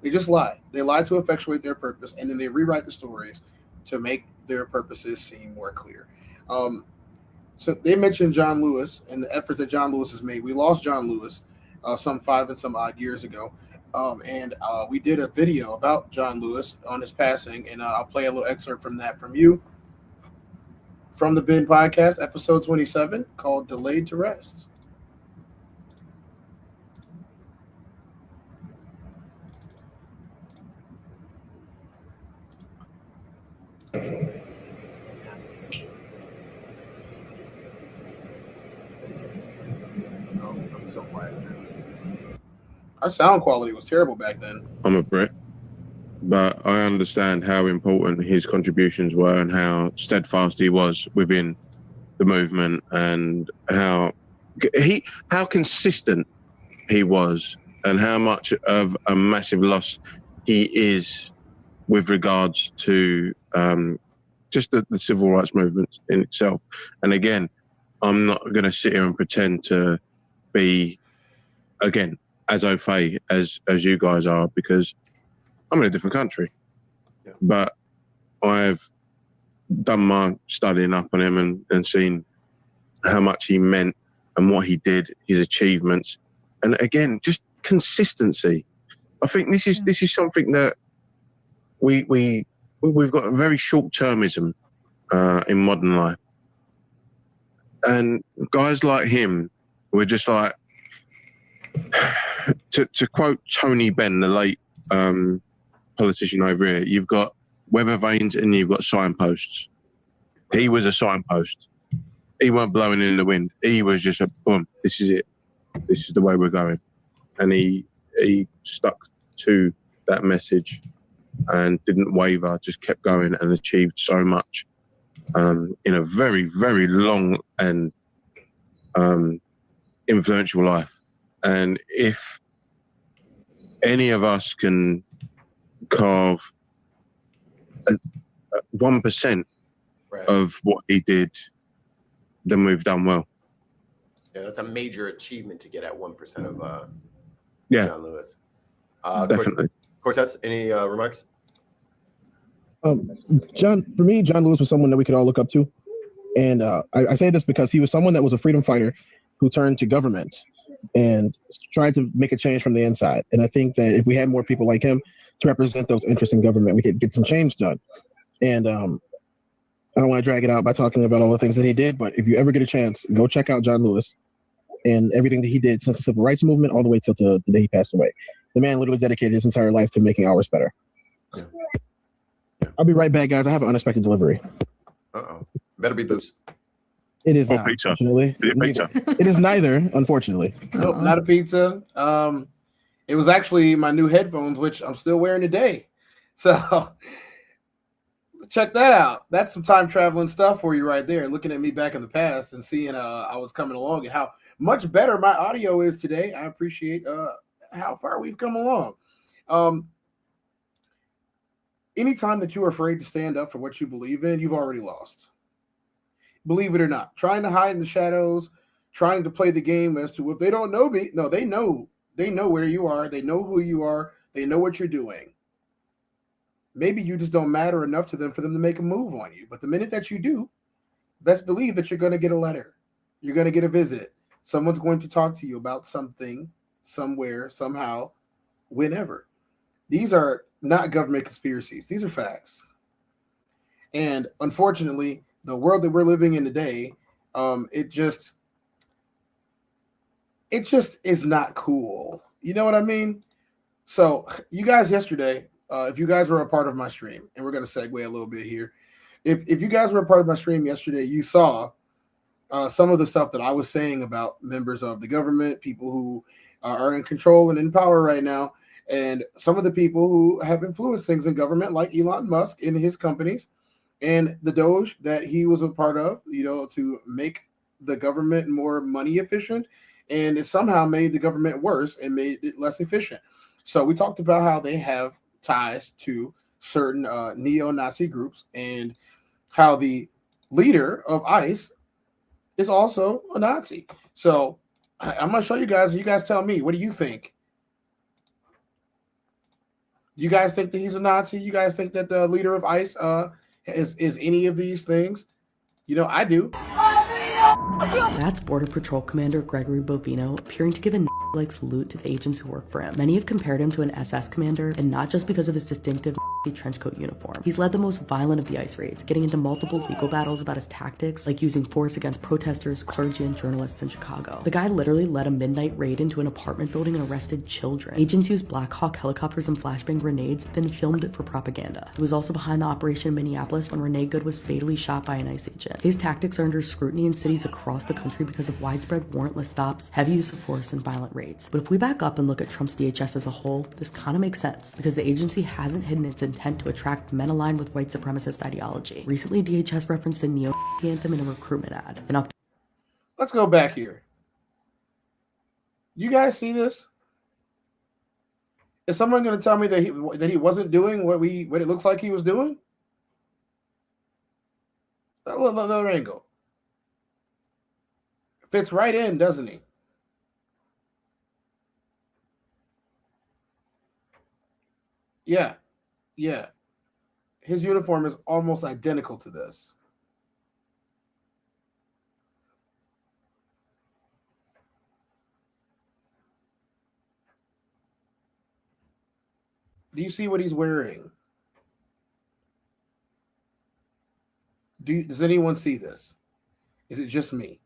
They just lie. They lie to effectuate their purpose, and then they rewrite the stories to make their purposes seem more clear. So they mentioned John Lewis and the efforts that John Lewis has made. We lost John Lewis some 5 and some odd years ago. And we did a video about John Lewis on his passing, and I'll play a little excerpt from that from you. From the BIN Podcast, episode 27, called Delayed to Rest. Our sound quality was terrible back then. I'm a Brit, but I understand how important his contributions were and how steadfast he was within the movement, and how consistent he was, and how much of a massive loss he is with regards to just the civil rights movement in itself. And again, I'm not going to sit here and pretend to be, again, as au fait as you guys are, because I'm in a different country. Yeah. But I've done my studying up on him and seen how much he meant and what he did, his achievements. And again, just consistency. I think this is something that we've got a very short-termism in modern life. And guys like him, we're just like, to quote Tony Benn, the late politician over here. You've got weather vanes and you've got signposts. He was a signpost. He weren't blowing in the wind. He was just a boom. This is it. This is the way we're going. And he stuck to that message and didn't waver, just kept going and achieved so much in a very, very long and influential life. And if any of us can carve 1% of what he did, then we've done well. Yeah, that's a major achievement to get at 1% of Yeah, John Lewis. definitely. Cortez, any remarks? For me, John Lewis was someone that we could all look up to. And I say this because he was someone that was a freedom fighter who turned to government and tried to make a change from the inside. And I think that if we had more people like him to represent those interests in government, we could get some change done. And I don't want to drag it out by talking about all the things that he did, but if you ever get a chance, go check out John Lewis and everything that he did since the civil rights movement all the way till the day he passed away. The man literally dedicated his entire life to making ours better. Yeah. I'll be right back, guys. I have an unexpected delivery. Uh-oh. Better be Boost. It is not, pizza. unfortunately. Pizza. It is neither, unfortunately. Nope, not a pizza. It was actually my new headphones, which I'm still wearing today. So check that out. That's some time traveling stuff for you right there. Looking at me back in the past and seeing I was coming along and how much better my audio is today. I appreciate how far we've come along. Anytime that you're afraid to stand up for what you believe in, you've already lost. Believe it or not. Trying to hide in the shadows, trying to play the game as to what they don't know me. No, they know where you are. They know who you are. They know what you're doing. Maybe you just don't matter enough to them for them to make a move on you. But the minute that you do, best believe that you're going to get a letter. You're going to get a visit. Someone's going to talk to you about something, somewhere, somehow, whenever. These are not government conspiracies. These are facts. And unfortunately, the world that we're living in today, it just is not cool. You know what I mean? So you guys yesterday, if you guys were a part of my stream, and we're going to segue a little bit here. If you guys were a part of my stream yesterday, you saw some of the stuff that I was saying about members of the government, people who are in control and in power right now, and some of the people who have influenced things in government, like Elon Musk and his companies, and the Doge that he was a part of, to make the government more money efficient, and it somehow made the government worse and made it less efficient. So we talked about how they have ties to certain neo-Nazi groups and how the leader of ICE is also a Nazi. So I'm going to show you guys, and you guys tell me, what do you think? Do you guys think that he's a Nazi? You guys think that the leader of ICE is any of these things? I do. That's Border Patrol Commander Gregory Bovino appearing to give a like salute to the agents who work for him. Many have compared him to an SS commander, and not just because of his distinctive trench coat uniform. He's led the most violent of the ICE raids, getting into multiple legal battles about his tactics, like using force against protesters, clergy, and journalists in Chicago. The guy literally led a midnight raid into an apartment building and arrested children. Agents used Black Hawk helicopters and flashbang grenades, then filmed it for propaganda. He was also behind the operation in Minneapolis when Renee Good was fatally shot by an ICE agent. His tactics are under scrutiny in cities across the country because of widespread warrantless stops, heavy use of force, and violent raids. But if we back up and look at Trump's DHS as a whole, this kind of makes sense, because the agency hasn't hidden its intent to attract men aligned with white supremacist ideology. Recently, DHS referenced a neo-Nazi anthem in a recruitment ad. Let's go back here. You guys see this? Is someone going to tell me that he wasn't doing what it looks like he was doing? Another angle. Fits right in, doesn't he? Yeah. His uniform is almost identical to this. Do you see what he's wearing? Does anyone see this? Is it just me?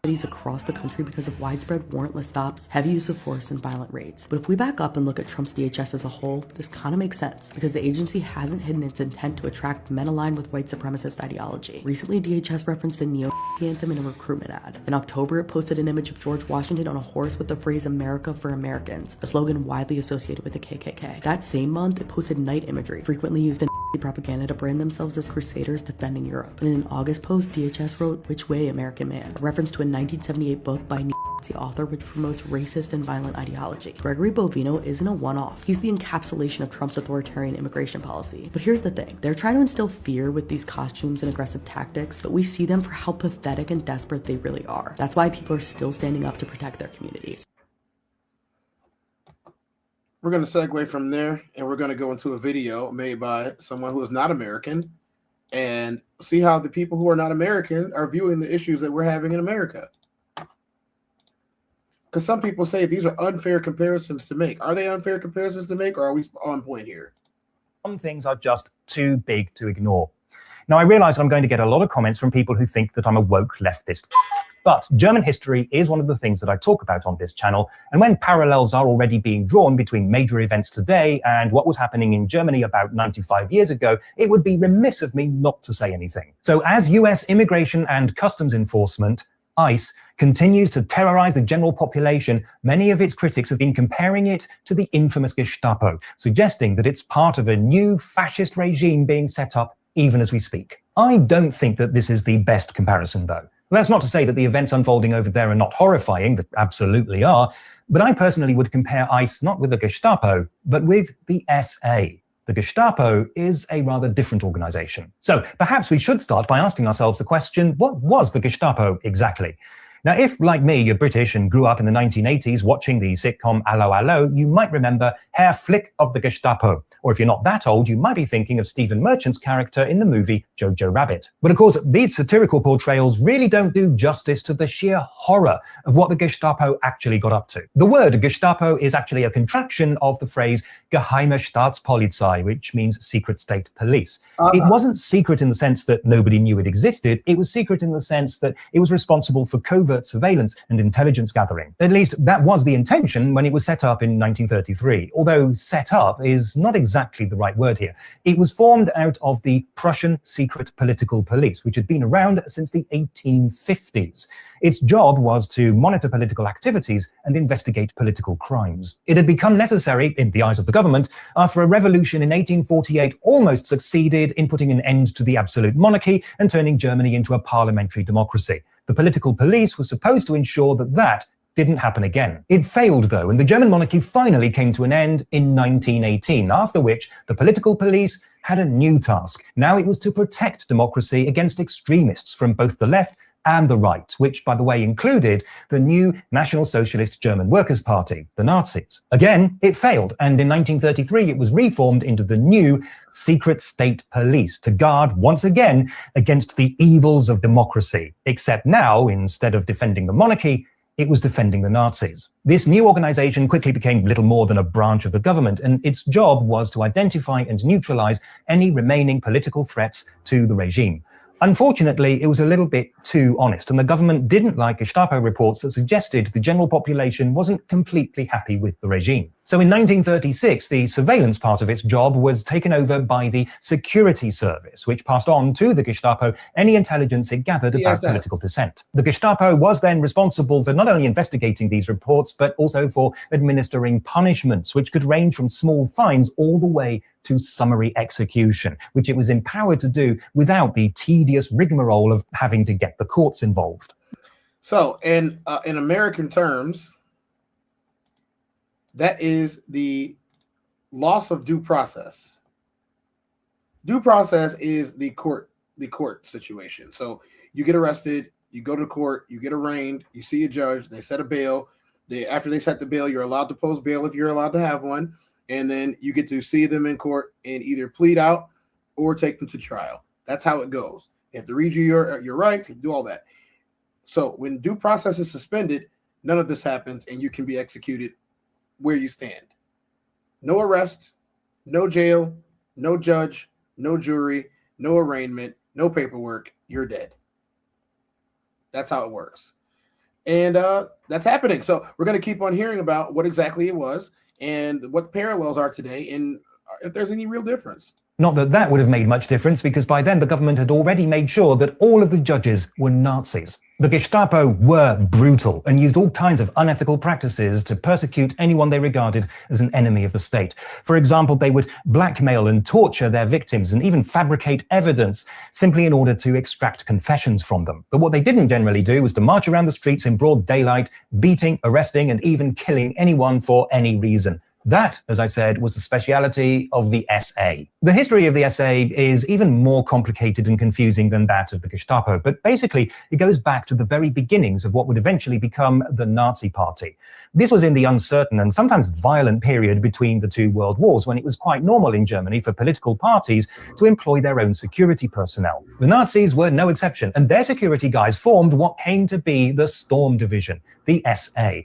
cities across the country because of widespread warrantless stops, heavy use of force, and violent raids. But if we back up and look at Trump's DHS as a whole, this kind of makes sense because the agency hasn't hidden its intent to attract men aligned with white supremacist ideology. Recently, DHS referenced a neo-Nazi anthem in a recruitment ad. In October, it posted an image of George Washington on a horse with the phrase "America for Americans," a slogan widely associated with the KKK. That same month, it posted night imagery, frequently used in propaganda to brand themselves as crusaders defending Europe. And in an August post, DHS wrote "Which Way, American Man?", a reference to a 1978 book by Nazi author which promotes racist and violent ideology. Gregory Bovino isn't a one-off. He's the encapsulation of Trump's authoritarian immigration policy. But here's the thing. They're trying to instill fear with these costumes and aggressive tactics, but we see them for how pathetic and desperate they really are. That's why people are still standing up to protect their communities. We're going to segue from there, and we're going to go into a video made by someone who is not American and see how the people who are not American are viewing the issues that we're having in America. Because some people say these are unfair comparisons to make. Are they unfair comparisons to make, or are we on point here? Some things are just too big to ignore. Now, I realize I'm going to get a lot of comments from people who think that I'm a woke leftist. But German history is one of the things that I talk about on this channel, and when parallels are already being drawn between major events today and what was happening in Germany about 95 years ago, it would be remiss of me not to say anything. So as US Immigration and Customs Enforcement, ICE, continues to terrorize the general population, many of its critics have been comparing it to the infamous Gestapo, suggesting that it's part of a new fascist regime being set up even as we speak. I don't think that this is the best comparison, though. That's not to say that the events unfolding over there are not horrifying, that absolutely are, but I personally would compare ICE not with the Gestapo, but with the SA. The Gestapo is a rather different organization. So perhaps we should start by asking ourselves the question, what was the Gestapo exactly? Now, if, like me, you're British and grew up in the 1980s watching the sitcom Allo Allo, you might remember Herr Flick of the Gestapo. Or if you're not that old, you might be thinking of Stephen Merchant's character in the movie Jojo Rabbit. But of course, these satirical portrayals really don't do justice to the sheer horror of what the Gestapo actually got up to. The word Gestapo is actually a contraction of the phrase Geheime Staatspolizei, which means secret state police. It wasn't secret in the sense that nobody knew it existed. It was secret in the sense that it was responsible for covert surveillance and intelligence gathering. At least that was the intention when it was set up in 1933, although set up is not exactly the right word here. It was formed out of the Prussian secret political police, which had been around since the 1850s. Its job was to monitor political activities and investigate political crimes. It had become necessary, in the eyes of the government, after a revolution in 1848 almost succeeded in putting an end to the absolute monarchy and turning Germany into a parliamentary democracy. The political police was supposed to ensure that that didn't happen again. It failed, though, and the German monarchy finally came to an end in 1918, after which the political police had a new task. Now it was to protect democracy against extremists from both the left and the right, which, by the way, included the new National Socialist German Workers' Party, the Nazis. Again, it failed, and in 1933 it was reformed into the new secret state police to guard, once again, against the evils of democracy. Except now, instead of defending the monarchy, it was defending the Nazis. This new organization quickly became little more than a branch of the government, and its job was to identify and neutralize any remaining political threats to the regime. Unfortunately, it was a little bit too honest, and the government didn't like Gestapo reports that suggested the general population wasn't completely happy with the regime. So in 1936, the surveillance part of its job was taken over by the Security Service, which passed on to the Gestapo any intelligence it gathered about political dissent. The Gestapo was then responsible for not only investigating these reports, but also for administering punishments, which could range from small fines all the way to summary execution, which it was empowered to do without the tedious rigmarole of having to get the courts involved. So, in American terms, that is the loss of due process. Due process is the court situation. So you get arrested, you go to court, you get arraigned, you see a judge, they set a bail. After they set the bail, you're allowed to post bail if you're allowed to have one. And then you get to see them in court and either plead out or take them to trial. That's how it goes. They have to read you your rights, do all that. So when due process is suspended, none of this happens and you can be executed where you stand. No arrest, no jail, no judge, no jury, no arraignment, no paperwork. You're dead. That's how it works. And that's happening. So we're going to keep on hearing about what exactly it was and what the parallels are today and if there's any real difference. Not that that would have made much difference, because by then the government had already made sure that all of the judges were Nazis. The Gestapo were brutal and used all kinds of unethical practices to persecute anyone they regarded as an enemy of the state. For example, they would blackmail and torture their victims and even fabricate evidence simply in order to extract confessions from them. But what they didn't generally do was to march around the streets in broad daylight, beating, arresting, and even killing anyone for any reason. That, as I said, was the speciality of the SA. The history of the SA is even more complicated and confusing than that of the Gestapo, but basically it goes back to the very beginnings of what would eventually become the Nazi Party. This was in the uncertain and sometimes violent period between the two world wars, when it was quite normal in Germany for political parties to employ their own security personnel. The Nazis were no exception, and their security guys formed what came to be the Storm Division, the SA.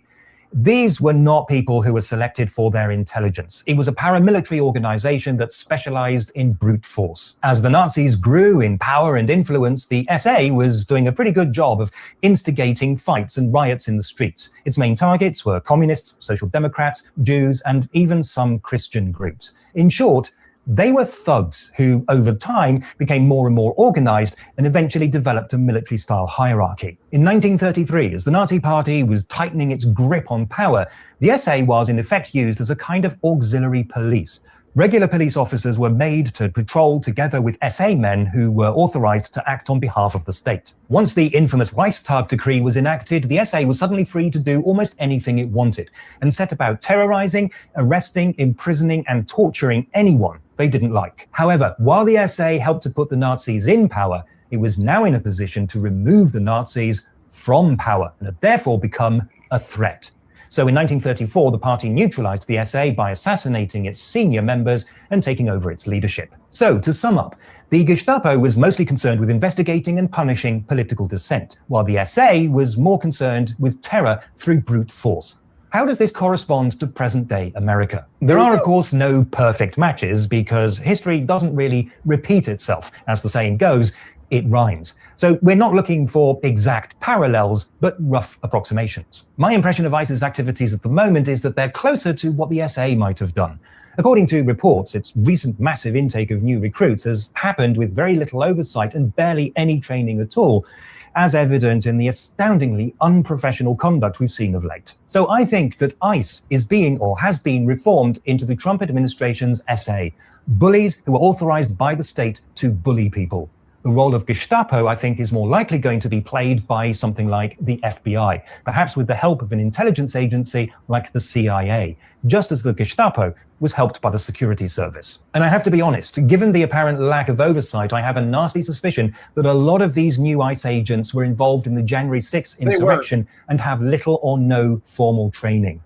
These were not people who were selected for their intelligence. It was a paramilitary organization that specialized in brute force. As the Nazis grew in power and influence, the SA was doing a pretty good job of instigating fights and riots in the streets. Its main targets were communists, social democrats, Jews, and even some Christian groups. In short, they were thugs who, over time, became more and more organized and eventually developed a military-style hierarchy. In 1933, as the Nazi Party was tightening its grip on power, the SA was in effect used as a kind of auxiliary police. Regular police officers were made to patrol together with SA men who were authorized to act on behalf of the state. Once the infamous Reichstag decree was enacted, the SA was suddenly free to do almost anything it wanted and set about terrorizing, arresting, imprisoning, and torturing anyone they didn't like. However, while the SA helped to put the Nazis in power, it was now in a position to remove the Nazis from power and had therefore become a threat. So in 1934, the party neutralized the SA by assassinating its senior members and taking over its leadership. So, to sum up, the Gestapo was mostly concerned with investigating and punishing political dissent, while the SA was more concerned with terror through brute force. How does this correspond to present-day America? There are, of course, no perfect matches, because history doesn't really repeat itself. As the saying goes, it rhymes. So we're not looking for exact parallels, but rough approximations. My impression of ICE's activities at the moment is that they're closer to what the SA might have done. According to reports, its recent massive intake of new recruits has happened with very little oversight and barely any training at all, as evident in the astoundingly unprofessional conduct we've seen of late. So I think that ICE is being, or has been, reformed into the Trump administration's SA, bullies who are authorized by the state to bully people. The role of Gestapo, I think, is more likely going to be played by something like the FBI, perhaps with the help of an intelligence agency like the CIA, just as the Gestapo was helped by the security service. And I have to be honest, given the apparent lack of oversight, I have a nasty suspicion that a lot of these new ICE agents were involved in the January 6th insurrection and have little or no formal training.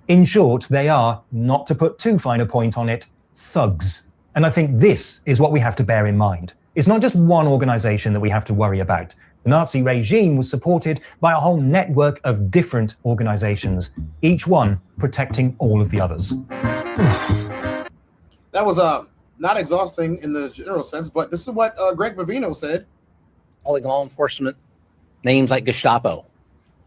In short, they are, not to put too fine a point on it, thugs. And I think this is what we have to bear in mind. It's not just one organization that we have to worry about. The Nazi regime was supported by a whole network of different organizations, each one protecting all of the others. That was not exhausting in the general sense, but this is what Greg Bovino said. Calling law enforcement names like Gestapo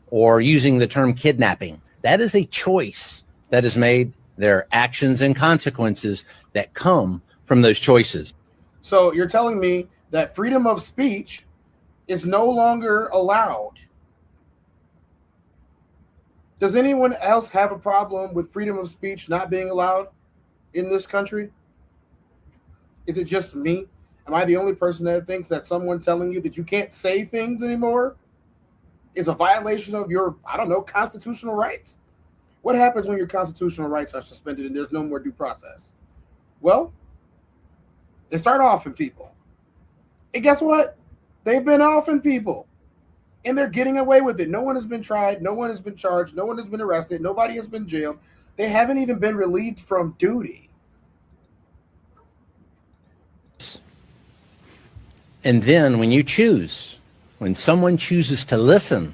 or using the term kidnapping. That is a choice that is made. There are actions and consequences that come from those choices. So you're telling me that freedom of speech is no longer allowed. Does anyone else have a problem with freedom of speech not being allowed in this country? Is it just me? Am I the only person that thinks that someone telling you that you can't say things anymore is a violation of your, I don't know, constitutional rights? What happens when your constitutional rights are suspended and there's no more due process? Well, they start offing people. And guess what? They've been offing people. And they're getting away with it. No one has been tried. No one has been charged. No one has been arrested. Nobody has been jailed. They haven't even been relieved from duty. And then when someone chooses to listen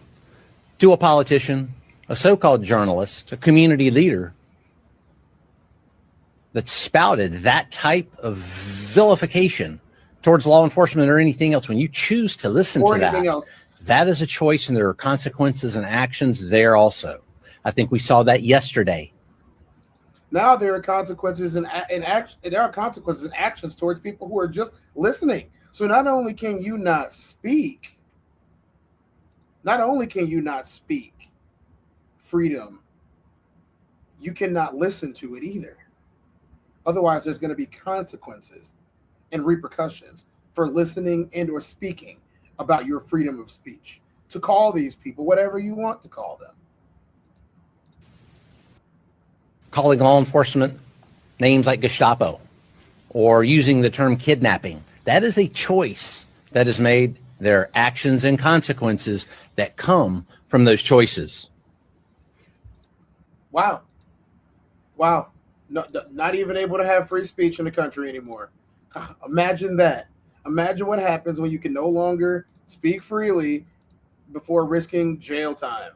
to a politician, a so-called journalist, a community leader that spouted that type of vilification towards law enforcement or anything else, when you choose to listen to that, That is a choice, and there are consequences and actions there also. I think we saw that yesterday. Now there are consequences and actions towards people who are just listening. So not only can you not speak freedom, you cannot listen to it either. Otherwise, there's going to be consequences and repercussions for listening and or speaking about your freedom of speech. To call these people whatever you want to call them. Calling law enforcement names like Gestapo or using the term kidnapping. That is a choice that is made. There are actions and consequences that come from those choices. Wow. No, not even able to have free speech in the country anymore. Imagine that. Imagine what happens when you can no longer speak freely before risking jail time.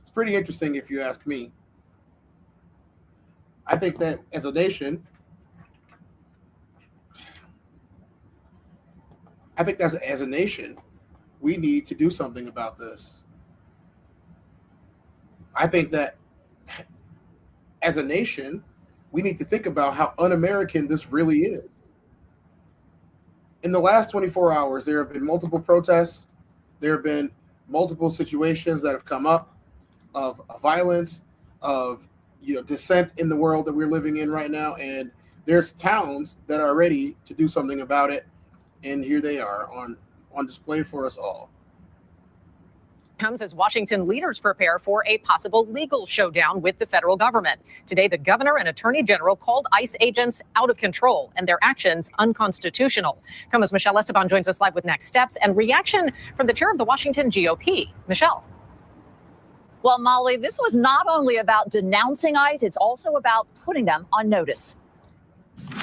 It's pretty interesting if you ask me. I think that as a nation, we need to do something about this. I think that as a nation, we need to think about how un-American this really is. In the last 24 hours, there have been multiple protests. There have been multiple situations that have come up of violence, of dissent in the world that we're living in right now. And there's towns that are ready to do something about it. And here they are on display for us all. Comes as Washington leaders prepare for a possible legal showdown with the federal government. Today, the governor and attorney general called ICE agents out of control and their actions unconstitutional. Come as Michelle Esteban joins us live with next steps and reaction from the chair of the Washington GOP. Michelle. Well, Molly, this was not only about denouncing ICE, it's also about putting them on notice.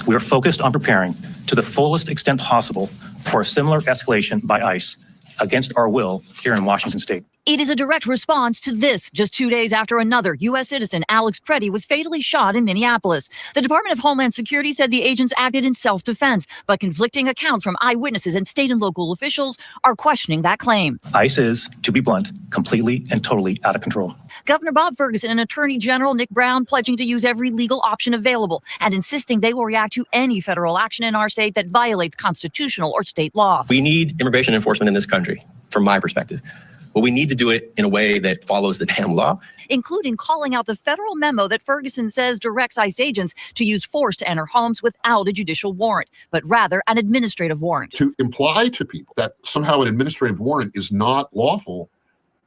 We are focused on preparing to the fullest extent possible for a similar escalation by ICE against our will here in Washington state. It is a direct response to this, just 2 days after another U.S. citizen, Alex Preddy, was fatally shot in Minneapolis. The Department of Homeland Security said the agents acted in self-defense, but conflicting accounts from eyewitnesses and state and local officials are questioning that claim. ICE is, to be blunt, completely and totally out of control. Governor Bob Ferguson and Attorney General Nick Brown pledging to use every legal option available and insisting they will react to any federal action in our state that violates constitutional or state law. We need immigration enforcement in this country, from my perspective. But we need to do it in a way that follows the damn law. Including calling out the federal memo that Ferguson says directs ICE agents to use force to enter homes without a judicial warrant, but rather an administrative warrant. To imply to people that somehow an administrative warrant is not lawful,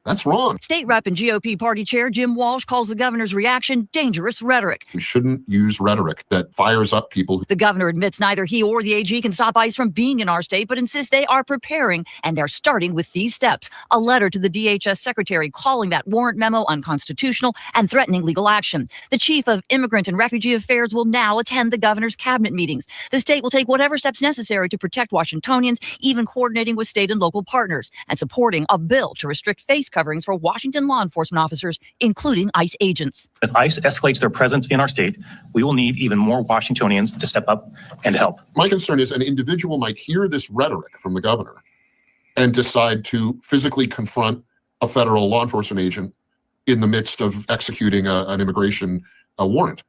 that's wrong. State Rep and GOP party chair Jim Walsh calls the governor's reaction dangerous rhetoric. We shouldn't use rhetoric that fires up people. The governor admits neither he or the AG can stop ICE from being in our state, but insists they are preparing, and they're starting with these steps. A letter to the DHS secretary calling that warrant memo unconstitutional and threatening legal action. The chief of Immigrant and Refugee Affairs will now attend the governor's cabinet meetings. The state will take whatever steps necessary to protect Washingtonians, even coordinating with state and local partners, and supporting a bill to restrict face coverings for Washington law enforcement officers, including ICE agents. If ICE escalates their presence in our state, we will need even more Washingtonians to step up and help. My concern is an individual might hear this rhetoric from the governor and decide to physically confront a federal law enforcement agent in the midst of executing an immigration warrant.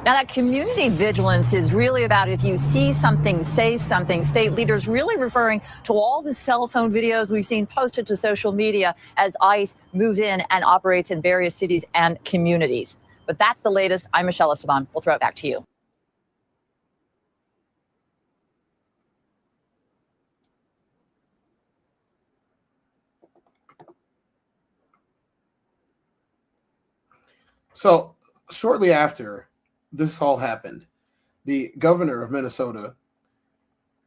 Now, that community vigilance is really about if you see something, say something. State leaders really referring to all the cell phone videos we've seen posted to social media as ICE moves in and operates in various cities and communities. But that's the latest. I'm Michelle Esteban. We'll throw it back to you. So shortly after this all happened, the governor of Minnesota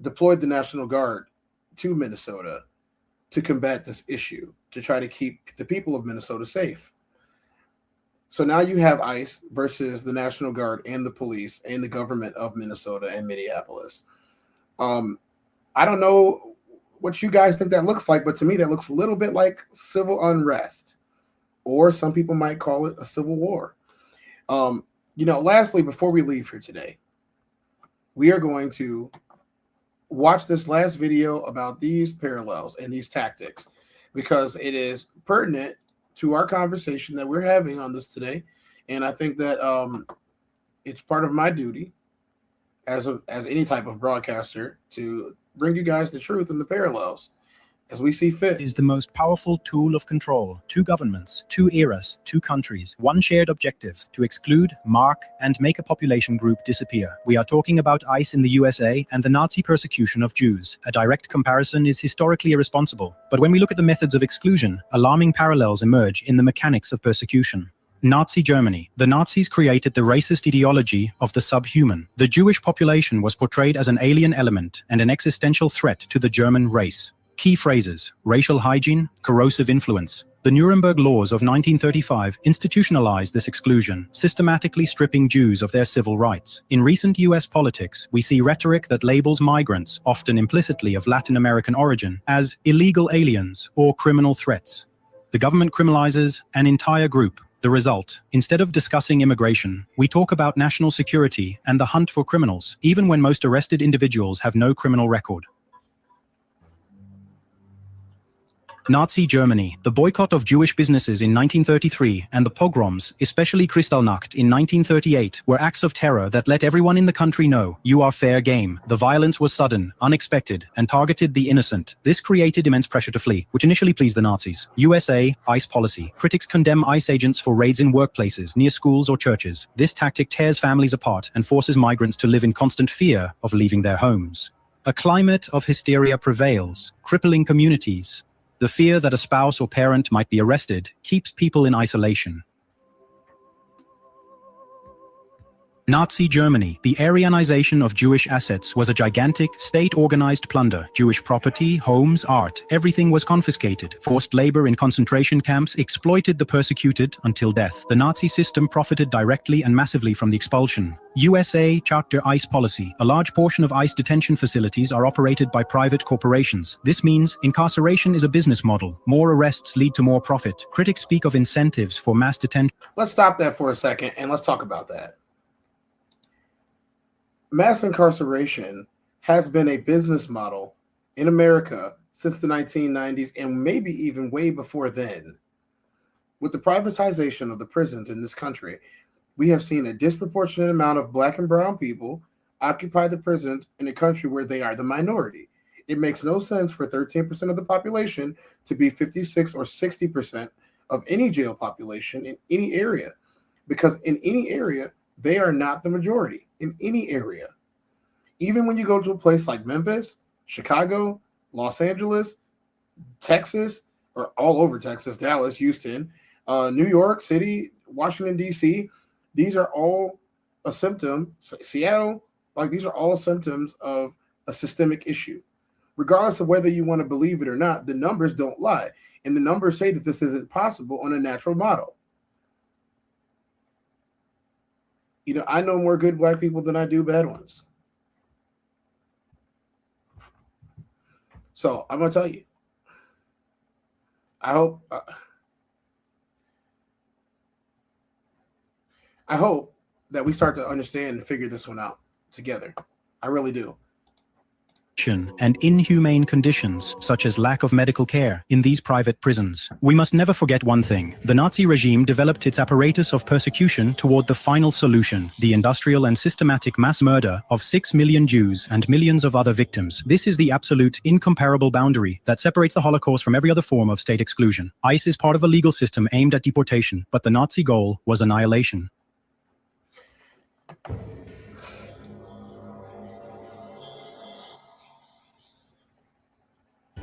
deployed the National Guard to Minnesota to combat this issue, to try to keep the people of Minnesota safe. So now you have ICE versus the National Guard and the police and the government of Minnesota and Minneapolis. I don't know what you guys think that looks like, but to me, that looks a little bit like civil unrest, or some people might call it a civil war. Lastly, before we leave here today, we are going to watch this last video about these parallels and these tactics, because it is pertinent to our conversation that we're having on this today. And I think that it's part of my duty as any type of broadcaster to bring you guys the truth and the parallels as we see fit. Is the most powerful tool of control. Two governments, two eras, two countries, one shared objective: to exclude, mark, and make a population group disappear. We are talking about ICE in the USA and the Nazi persecution of Jews. A direct comparison is historically irresponsible, but when we look at the methods of exclusion, alarming parallels emerge in the mechanics of persecution. Nazi Germany. The Nazis created the racist ideology of the subhuman. The Jewish population was portrayed as an alien element and an existential threat to the German race. Key phrases: racial hygiene, corrosive influence. The Nuremberg laws of 1935 institutionalized this exclusion, systematically stripping Jews of their civil rights. In recent US politics, we see rhetoric that labels migrants, often implicitly of Latin American origin, as illegal aliens or criminal threats. The government criminalizes an entire group. The result: instead of discussing immigration, we talk about national security and the hunt for criminals, even when most arrested individuals have no criminal record. Nazi Germany. The boycott of Jewish businesses in 1933 and the pogroms, especially Kristallnacht in 1938, were acts of terror that let everyone in the country know, you are fair game. The violence was sudden, unexpected, and targeted the innocent. This created immense pressure to flee, which initially pleased the Nazis. USA ICE policy. Critics condemn ICE agents for raids in workplaces, near schools or churches. This tactic tears families apart and forces migrants to live in constant fear of leaving their homes. A climate of hysteria prevails, crippling communities. The fear that a spouse or parent might be arrested keeps people in isolation. Nazi Germany. The Aryanization of Jewish assets was a gigantic, state-organized plunder. Jewish property, homes, art, everything was confiscated. Forced labor in concentration camps exploited the persecuted until death. The Nazi system profited directly and massively from the expulsion. USA Charter ICE policy. A large portion of ICE detention facilities are operated by private corporations. This means incarceration is a business model. More arrests lead to more profit. Critics speak of incentives for mass detention. Let's stop that for a second and let's talk about that. Mass incarceration has been a business model in America since the 1990s and maybe even way before then. With the privatization of the prisons in this country, we have seen a disproportionate amount of Black and brown people occupy the prisons in a country where they are the minority. It makes no sense for 13% of the population to be 56 or 60% of any jail population in any area, because in any area, they are not the majority in any area. Even when you go to a place like Memphis, Chicago, Los Angeles, Texas, or all over Texas, Dallas, Houston, New York City, Washington, D.C., these are all a symptom, Seattle, like these are all symptoms of a systemic issue. Regardless of whether you want to believe it or not, the numbers don't lie. And the numbers say that this isn't possible on a natural model. You know, I know more good Black people than I do bad ones. So I'm going to tell you, I hope that we start to understand and figure this one out together. I really do. And inhumane conditions, such as lack of medical care, in these private prisons. We must never forget one thing. The Nazi regime developed its apparatus of persecution toward the final solution, the industrial and systematic mass murder of 6 million Jews and millions of other victims. This is the absolute, incomparable boundary that separates the Holocaust from every other form of state exclusion. ICE is part of a legal system aimed at deportation, but the Nazi goal was annihilation.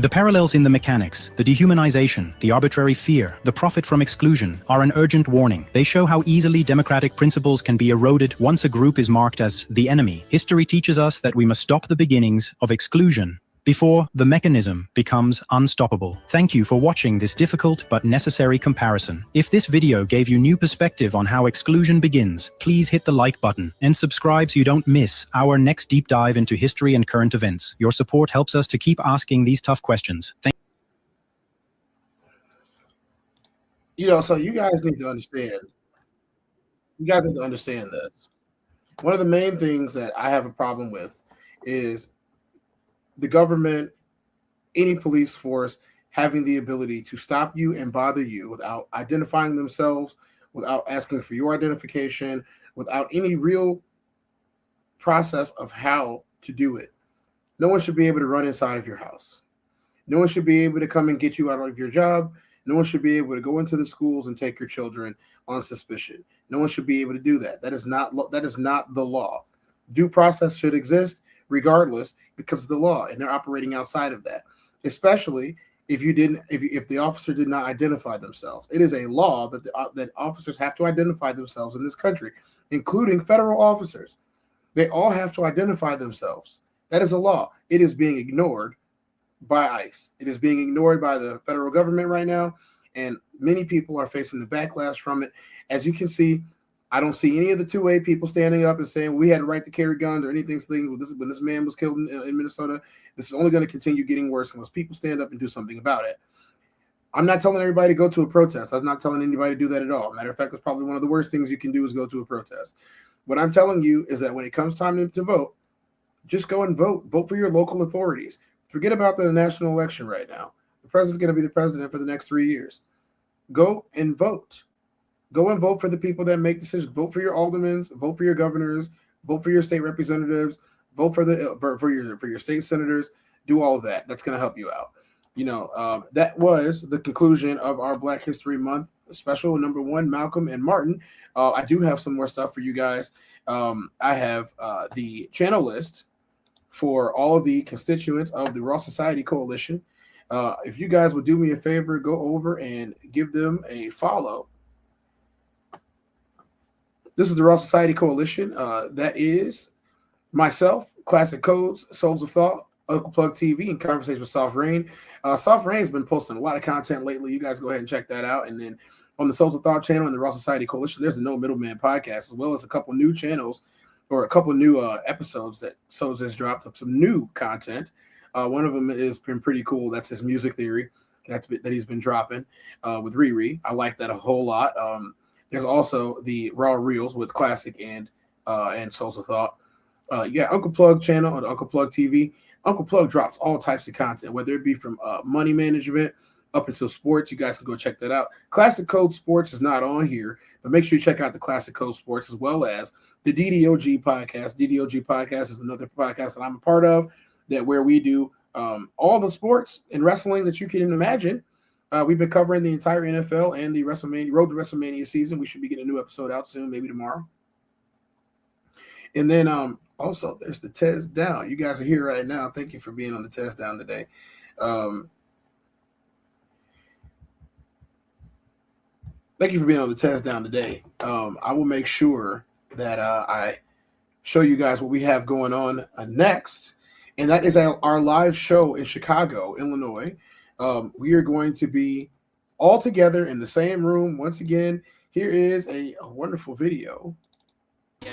The parallels in the mechanics, the dehumanization, the arbitrary fear, the profit from exclusion, are an urgent warning. They show how easily democratic principles can be eroded once a group is marked as the enemy. History teaches us that we must stop the beginnings of exclusion before the mechanism becomes unstoppable. Thank you for watching this difficult but necessary comparison. If this video gave you new perspective on how exclusion begins, please hit the like button and subscribe so you don't miss our next deep dive into history and current events. Your support helps us to keep asking these tough questions. So you guys need to understand. You guys need to understand this. One of the main things that I have a problem with is the government, any police force having the ability to stop you and bother you without identifying themselves, without asking for your identification, without any real process of how to do it. No one should be able to run inside of your house. No one should be able to come and get you out of your job. No one should be able to go into the schools and take your children on suspicion. No one should be able to do that. That is not the law. Due process should exist regardless because of the law, and they're operating outside of that. Especially if the officer did not identify themselves. It is a law that officers have to identify themselves in this country, including federal officers. They all have to identify themselves. That is a law. It is being ignored by ICE. It is being ignored by the federal government right now, and many people are facing the backlash from it. As you can see, I don't see any of the 2A people standing up and saying we had a right to carry guns or anything. When this man was killed in Minnesota, this is only going to continue getting worse unless people stand up and do something about it. I'm not telling everybody to go to a protest. I'm not telling anybody to do that at all. Matter of fact, it's probably one of the worst things you can do is go to a protest. What I'm telling you is that when it comes time to vote, just go and vote. Vote for your local authorities. Forget about the national election right now. The president's going to be the president for the next 3 years. Go and vote. Go and vote for the people that make decisions. Vote for your aldermen. Vote for your governors. Vote for your state representatives. Vote for your state senators. Do all of that. That's going to help you out. That was the conclusion of our Black History Month special number 1, Malcolm and Martin. I do have some more stuff for you guys. I have the channel list for all of the constituents of the Raw Society Coalition. If you guys would do me a favor, go over and give them a follow. This is the Raw Society Coalition. That is myself, Classic Codes, Souls of Thought, Uncle Plug TV, and Conversations with Soft Rain. Soft Rain's been posting a lot of content lately. You guys go ahead and check that out. And then on the Souls of Thought channel and the Raw Society Coalition, there's the No Middleman podcast, as well as a couple new channels or a couple new episodes that Souls has dropped of some new content. One of them has been pretty cool. That's his music theory that he's been dropping with Riri. I like that a whole lot. There's also the Raw Reels with Classic and Souls of Thought. Uncle Plug channel on Uncle Plug TV. Uncle Plug drops all types of content, whether it be from money management up until sports. You guys can go check that out. Classic Code Sports is not on here, but make sure you check out the Classic Code Sports as well as the DDOG podcast. DDOG podcast is another podcast that I'm a part of, where we do all the sports and wrestling that you can imagine. We've been covering the entire NFL and the Road to WrestleMania season. We should be getting a new episode out soon, maybe tomorrow. And then also there's the TezDown. You guys are here right now. Thank you for being on the TezDown today. Thank you for being on the TezDown today. I will make sure that I show you guys what we have going on next. And that is our live show in Chicago, Illinois. We are going to be all together in the same room. Once again, here is a wonderful video.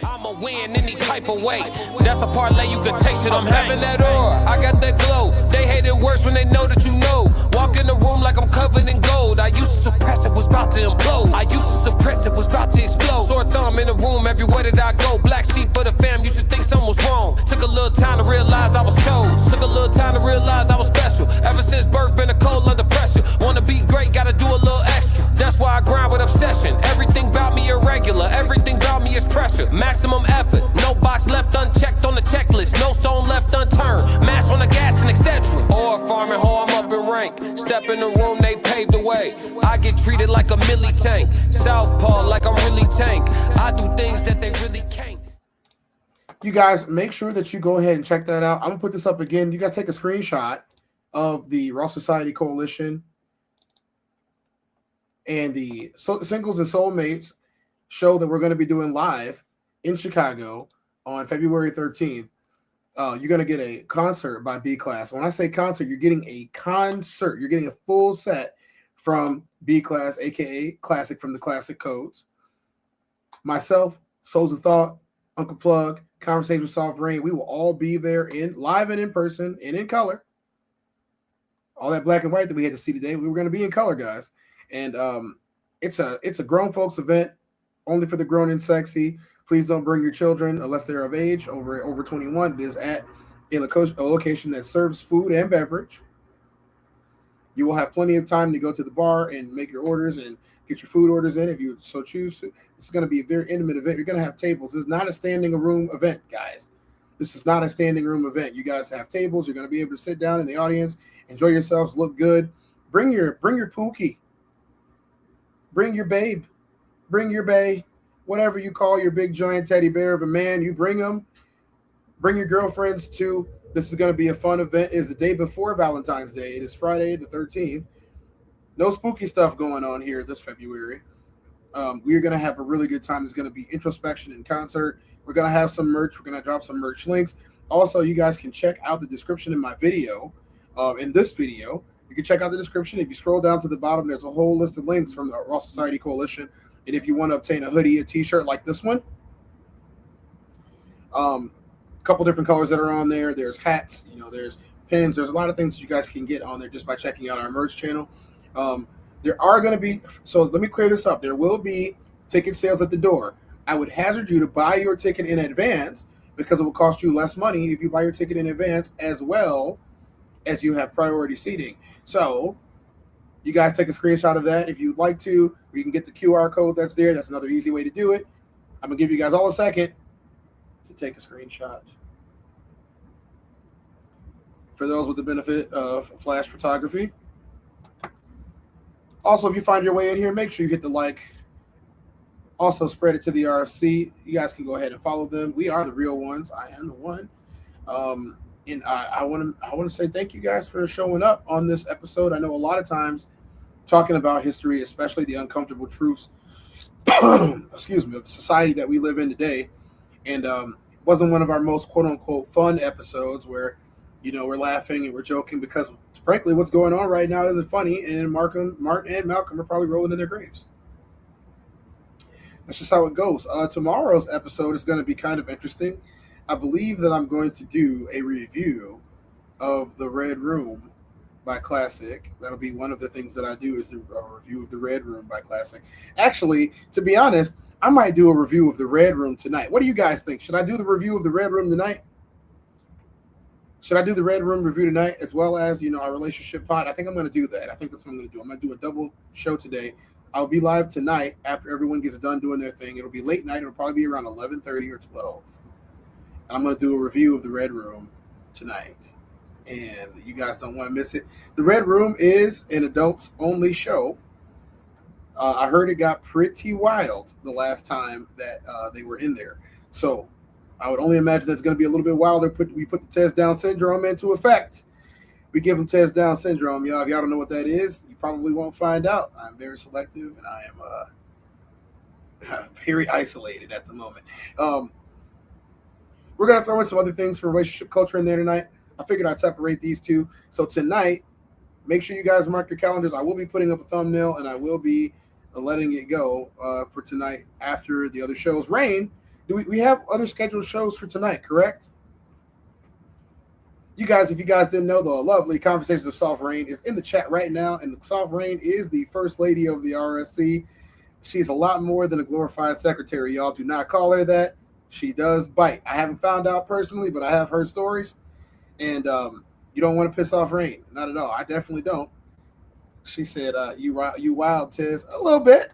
I'ma win any type of way. That's a parlay you could take to them. I'm having that aura, I got that glow. They hate it worse when they know that you know. Walk in the room like I'm covered in gold. I used to suppress it, was about to implode. I used to suppress it, was about to explode. Sore thumb in the room everywhere that I go. Black sheep for the fam, used to think something was wrong. Took a little time to realize I was chose. Took a little time to realize I was special. Ever since birth, been a cold under pressure. Wanna be great, gotta do a little extra. That's why I grind with obsession. Everything about me irregular, everything about me is pressure. Maximum effort, no box left unchecked on the checklist, no stone left unturned, mash on the gas and etc. Or farming hoe, I'm up in rank. Step in the room, they paved the way. I get treated like a milli tank. Southpaw like I'm really tank. I do things that they really can't. You guys make sure that you go ahead and check that out. I'm gonna put this up again. You guys take a screenshot of the Raw Society Coalition and the Singles and Soulmates show that we're going to be doing live in Chicago on February 13th. You're going to get a concert by B-Class. When I say concert, you're getting a concert. You're getting a full set from B-Class, a.k.a. Classic from the Classic Codes. Myself, Souls of Thought, Uncle Plug, Conversation with Soft Rain. We will all be there live and in person and in color. All that black and white that we had to see today, we were going to be in color, guys. And it's a grown folks event, only for the grown and sexy. Please don't bring your children unless they're of age, over 21. It is at in a location that serves food and beverage. You will have plenty of time to go to the bar and make your orders and get your food orders in if you so choose to. This is going to be a very intimate event. You're going to have tables. This is not a standing room event, guys. This is not a standing room event. You guys have tables. You're going to be able to sit down in the audience, enjoy yourselves, look good. Bring your pookie. Bring your babe. Bring your bae. Whatever you call your big giant teddy bear of a man, you bring them. Bring your girlfriends too. This is going to be a fun event. It's the day before Valentine's Day. It is Friday the 13th. No spooky stuff going on here this February. We're going to have a really good time. There's going to be introspection and concert. We're going to have some merch. We're going to drop some merch links. Also, you guys can check out the description in my video, in this video. You can check out the description. If you scroll down to the bottom, there's a whole list of links from the Raw Society Coalition. And if you want to obtain a hoodie, a t-shirt like this one, couple different colors that are on there. There's hats, there's pins. There's a lot of things that you guys can get on there just by checking out our merch channel. There are going to be, so let me clear this up. There will be ticket sales at the door. I would hazard you to buy your ticket in advance because it will cost you less money if you buy your ticket in advance as well as you have priority seating. So you guys take a screenshot of that if you'd like to, or you can get the QR code that's there. That's another easy way to do it. I'm going to give you guys all a second to take a screenshot. For those with the benefit of flash photography. Also, if you find your way in here, make sure you hit the like. Also, spread it to the RFC. You guys can go ahead and follow them. We are the real ones. I am the one. And I want to say thank you guys for showing up on this episode. I know a lot of times talking about history, especially the uncomfortable truths, excuse me, of the society that we live in today, and wasn't one of our most quote unquote fun episodes where we're laughing and we're joking because frankly what's going on right now isn't funny, and Martin and Malcolm are probably rolling in their graves. That's just how it goes. Tomorrow's episode is going to be kind of interesting. I believe that I'm going to do a review of The Red Room by Classic. That'll be one of the things that I do, is a review of The Red Room by Classic. Actually, to be honest, I might do a review of The Red Room tonight. What do you guys think? Should I do the review of The Red Room tonight? Should I do the Red Room review tonight as well as, our relationship pod? I think I'm going to do that. I think that's what I'm going to do. I'm going to do a double show today. I'll be live tonight after everyone gets done doing their thing. It'll be late night. It'll probably be around 11:30 or 12. And I'm going to do a review of The Red Room tonight. And you guys don't want to miss it. The Red Room is an adults only show. I heard it got pretty wild the last time that they were in there. So I would only imagine that's going to be a little bit wilder. We put the TezDown syndrome into effect. We give them TezDown syndrome, y'all. If y'all don't know what that is, you probably won't find out. I'm very selective, and I am very isolated at the moment. We're going to throw in some other things from relationship culture in there tonight. I figured I'd separate these two. So tonight, make sure you guys mark your calendars. I will be putting up a thumbnail, and I will be letting it go for tonight after the other shows. Rain, we have other scheduled shows for tonight, correct? You guys, if you guys didn't know, the lovely Conversations of Soft Rain is in the chat right now, and Soft Rain is the first lady of the RSC. She's a lot more than a glorified secretary, y'all. Do not call her that. She does bite. I haven't found out personally, but I have heard stories, and you don't want to piss off Rain. Not at all. I definitely don't. She said, you wild, Tez. A little bit.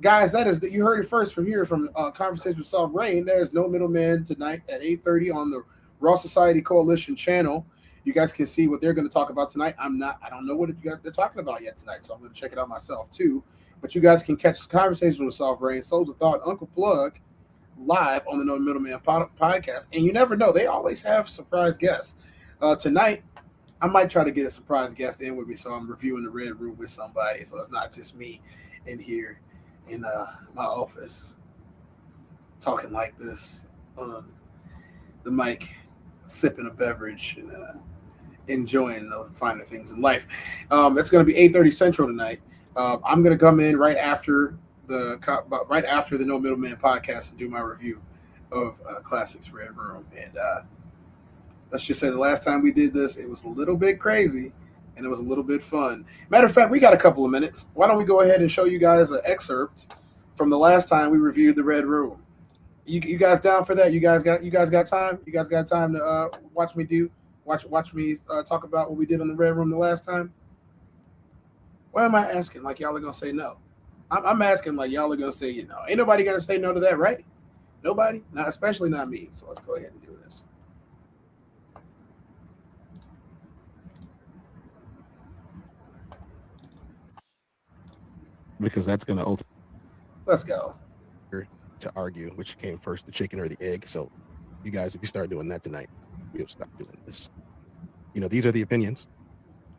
Guys, you heard it first from here from Conversations with Soft Rain. There's no middleman tonight at 8:30 on the Raw Society Coalition channel. You guys can see what they're going to talk about tonight. I don't know what they're talking about yet tonight, so I'm going to check it out myself too. But you guys can catch Conversation with Soft Rain, Souls of Thought, Uncle Plug live on the No Middleman podcast. And you never know, they always have surprise guests. Tonight, I might try to get a surprise guest in with me, so I'm reviewing The Red Room with somebody, so it's not just me in here in my office talking like this on the mic, sipping a beverage and enjoying the finer things in life. It's going to be 8:30 Central tonight. I'm going to come in right after the No Middleman podcast and do my review of Classic's Red Room. And let's just say the last time we did this, it was a little bit crazy and it was a little bit fun. Matter of fact, we got a couple of minutes. Why don't we go ahead and show you guys an excerpt from the last time we reviewed The Red Room? You guys down for that? You guys got time? You guys got time to watch me talk about what we did on the Red Room the last time? Why am I asking like y'all are gonna say no? I'm asking like y'all are gonna say, you know, ain't nobody gonna say no to that, right? Nobody, not especially not me. So let's go ahead and do this. Because that's gonna ultimately. Let's go. To argue which came first, the chicken or the egg. So, you guys, if you start doing that tonight, we'll stop doing this. You know, these are the opinions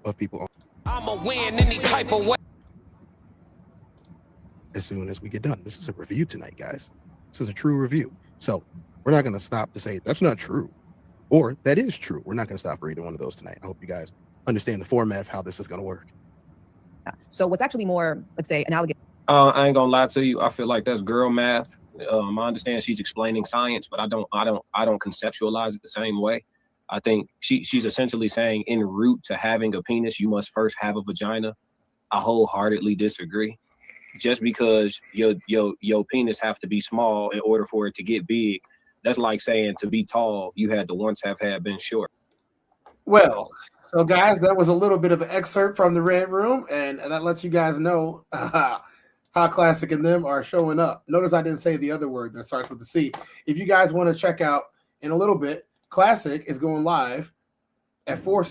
of people. I'ma win any type of way. As soon as we get done, this is a review tonight, guys. This is a true review. So, we're not going to stop to say that's not true or that is true. We're not going to stop for either one of those tonight. I hope you guys understand the format of how this is going to work. So, what's actually more, let's say, analogous? I ain't gonna lie to you. I feel like that's girl math. I understand she's explaining science, but I don't conceptualize it the same way. I think she's essentially saying en route to having a penis, you must first have a vagina. I wholeheartedly disagree. Just because your penis have to be small in order for it to get big, that's like saying to be tall, you had to once have had been short. Well, so guys, that was a little bit of an excerpt from the Red Room, and that lets you guys know how Classic and them are showing up. Notice I didn't say the other word that starts with the C. If you guys want to check out in a little bit, Classic is going live at 4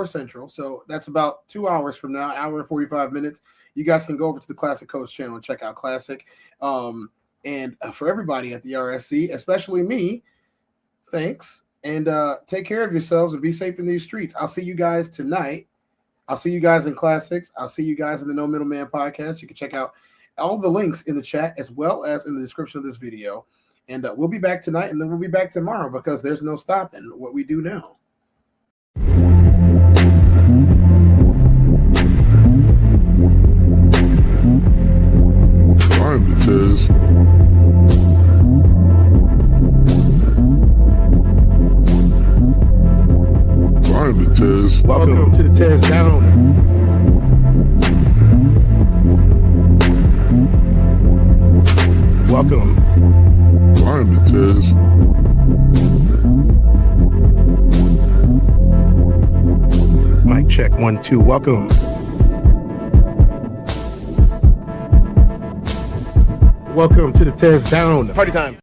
Central. So that's about 2 hours from now, an hour and 45 minutes. You guys can go over to the Classic Coach channel and check out Classic. And for everybody at the RSC, especially me, thanks. And take care of yourselves and be safe in these streets. I'll see you guys tonight. I'll see you guys in Classics. I'll see you guys in the No Middleman podcast. You can check out all the links in the chat as well as in the description of this video. And we'll be back tonight, and then we'll be back tomorrow because there's no stopping what we do now. I'm the Tez. I'm the Tez. Welcome to the TezDown. Welcome. I'm the Tez. Mic check 1 2. Welcome. Welcome to the TezDown. Party time.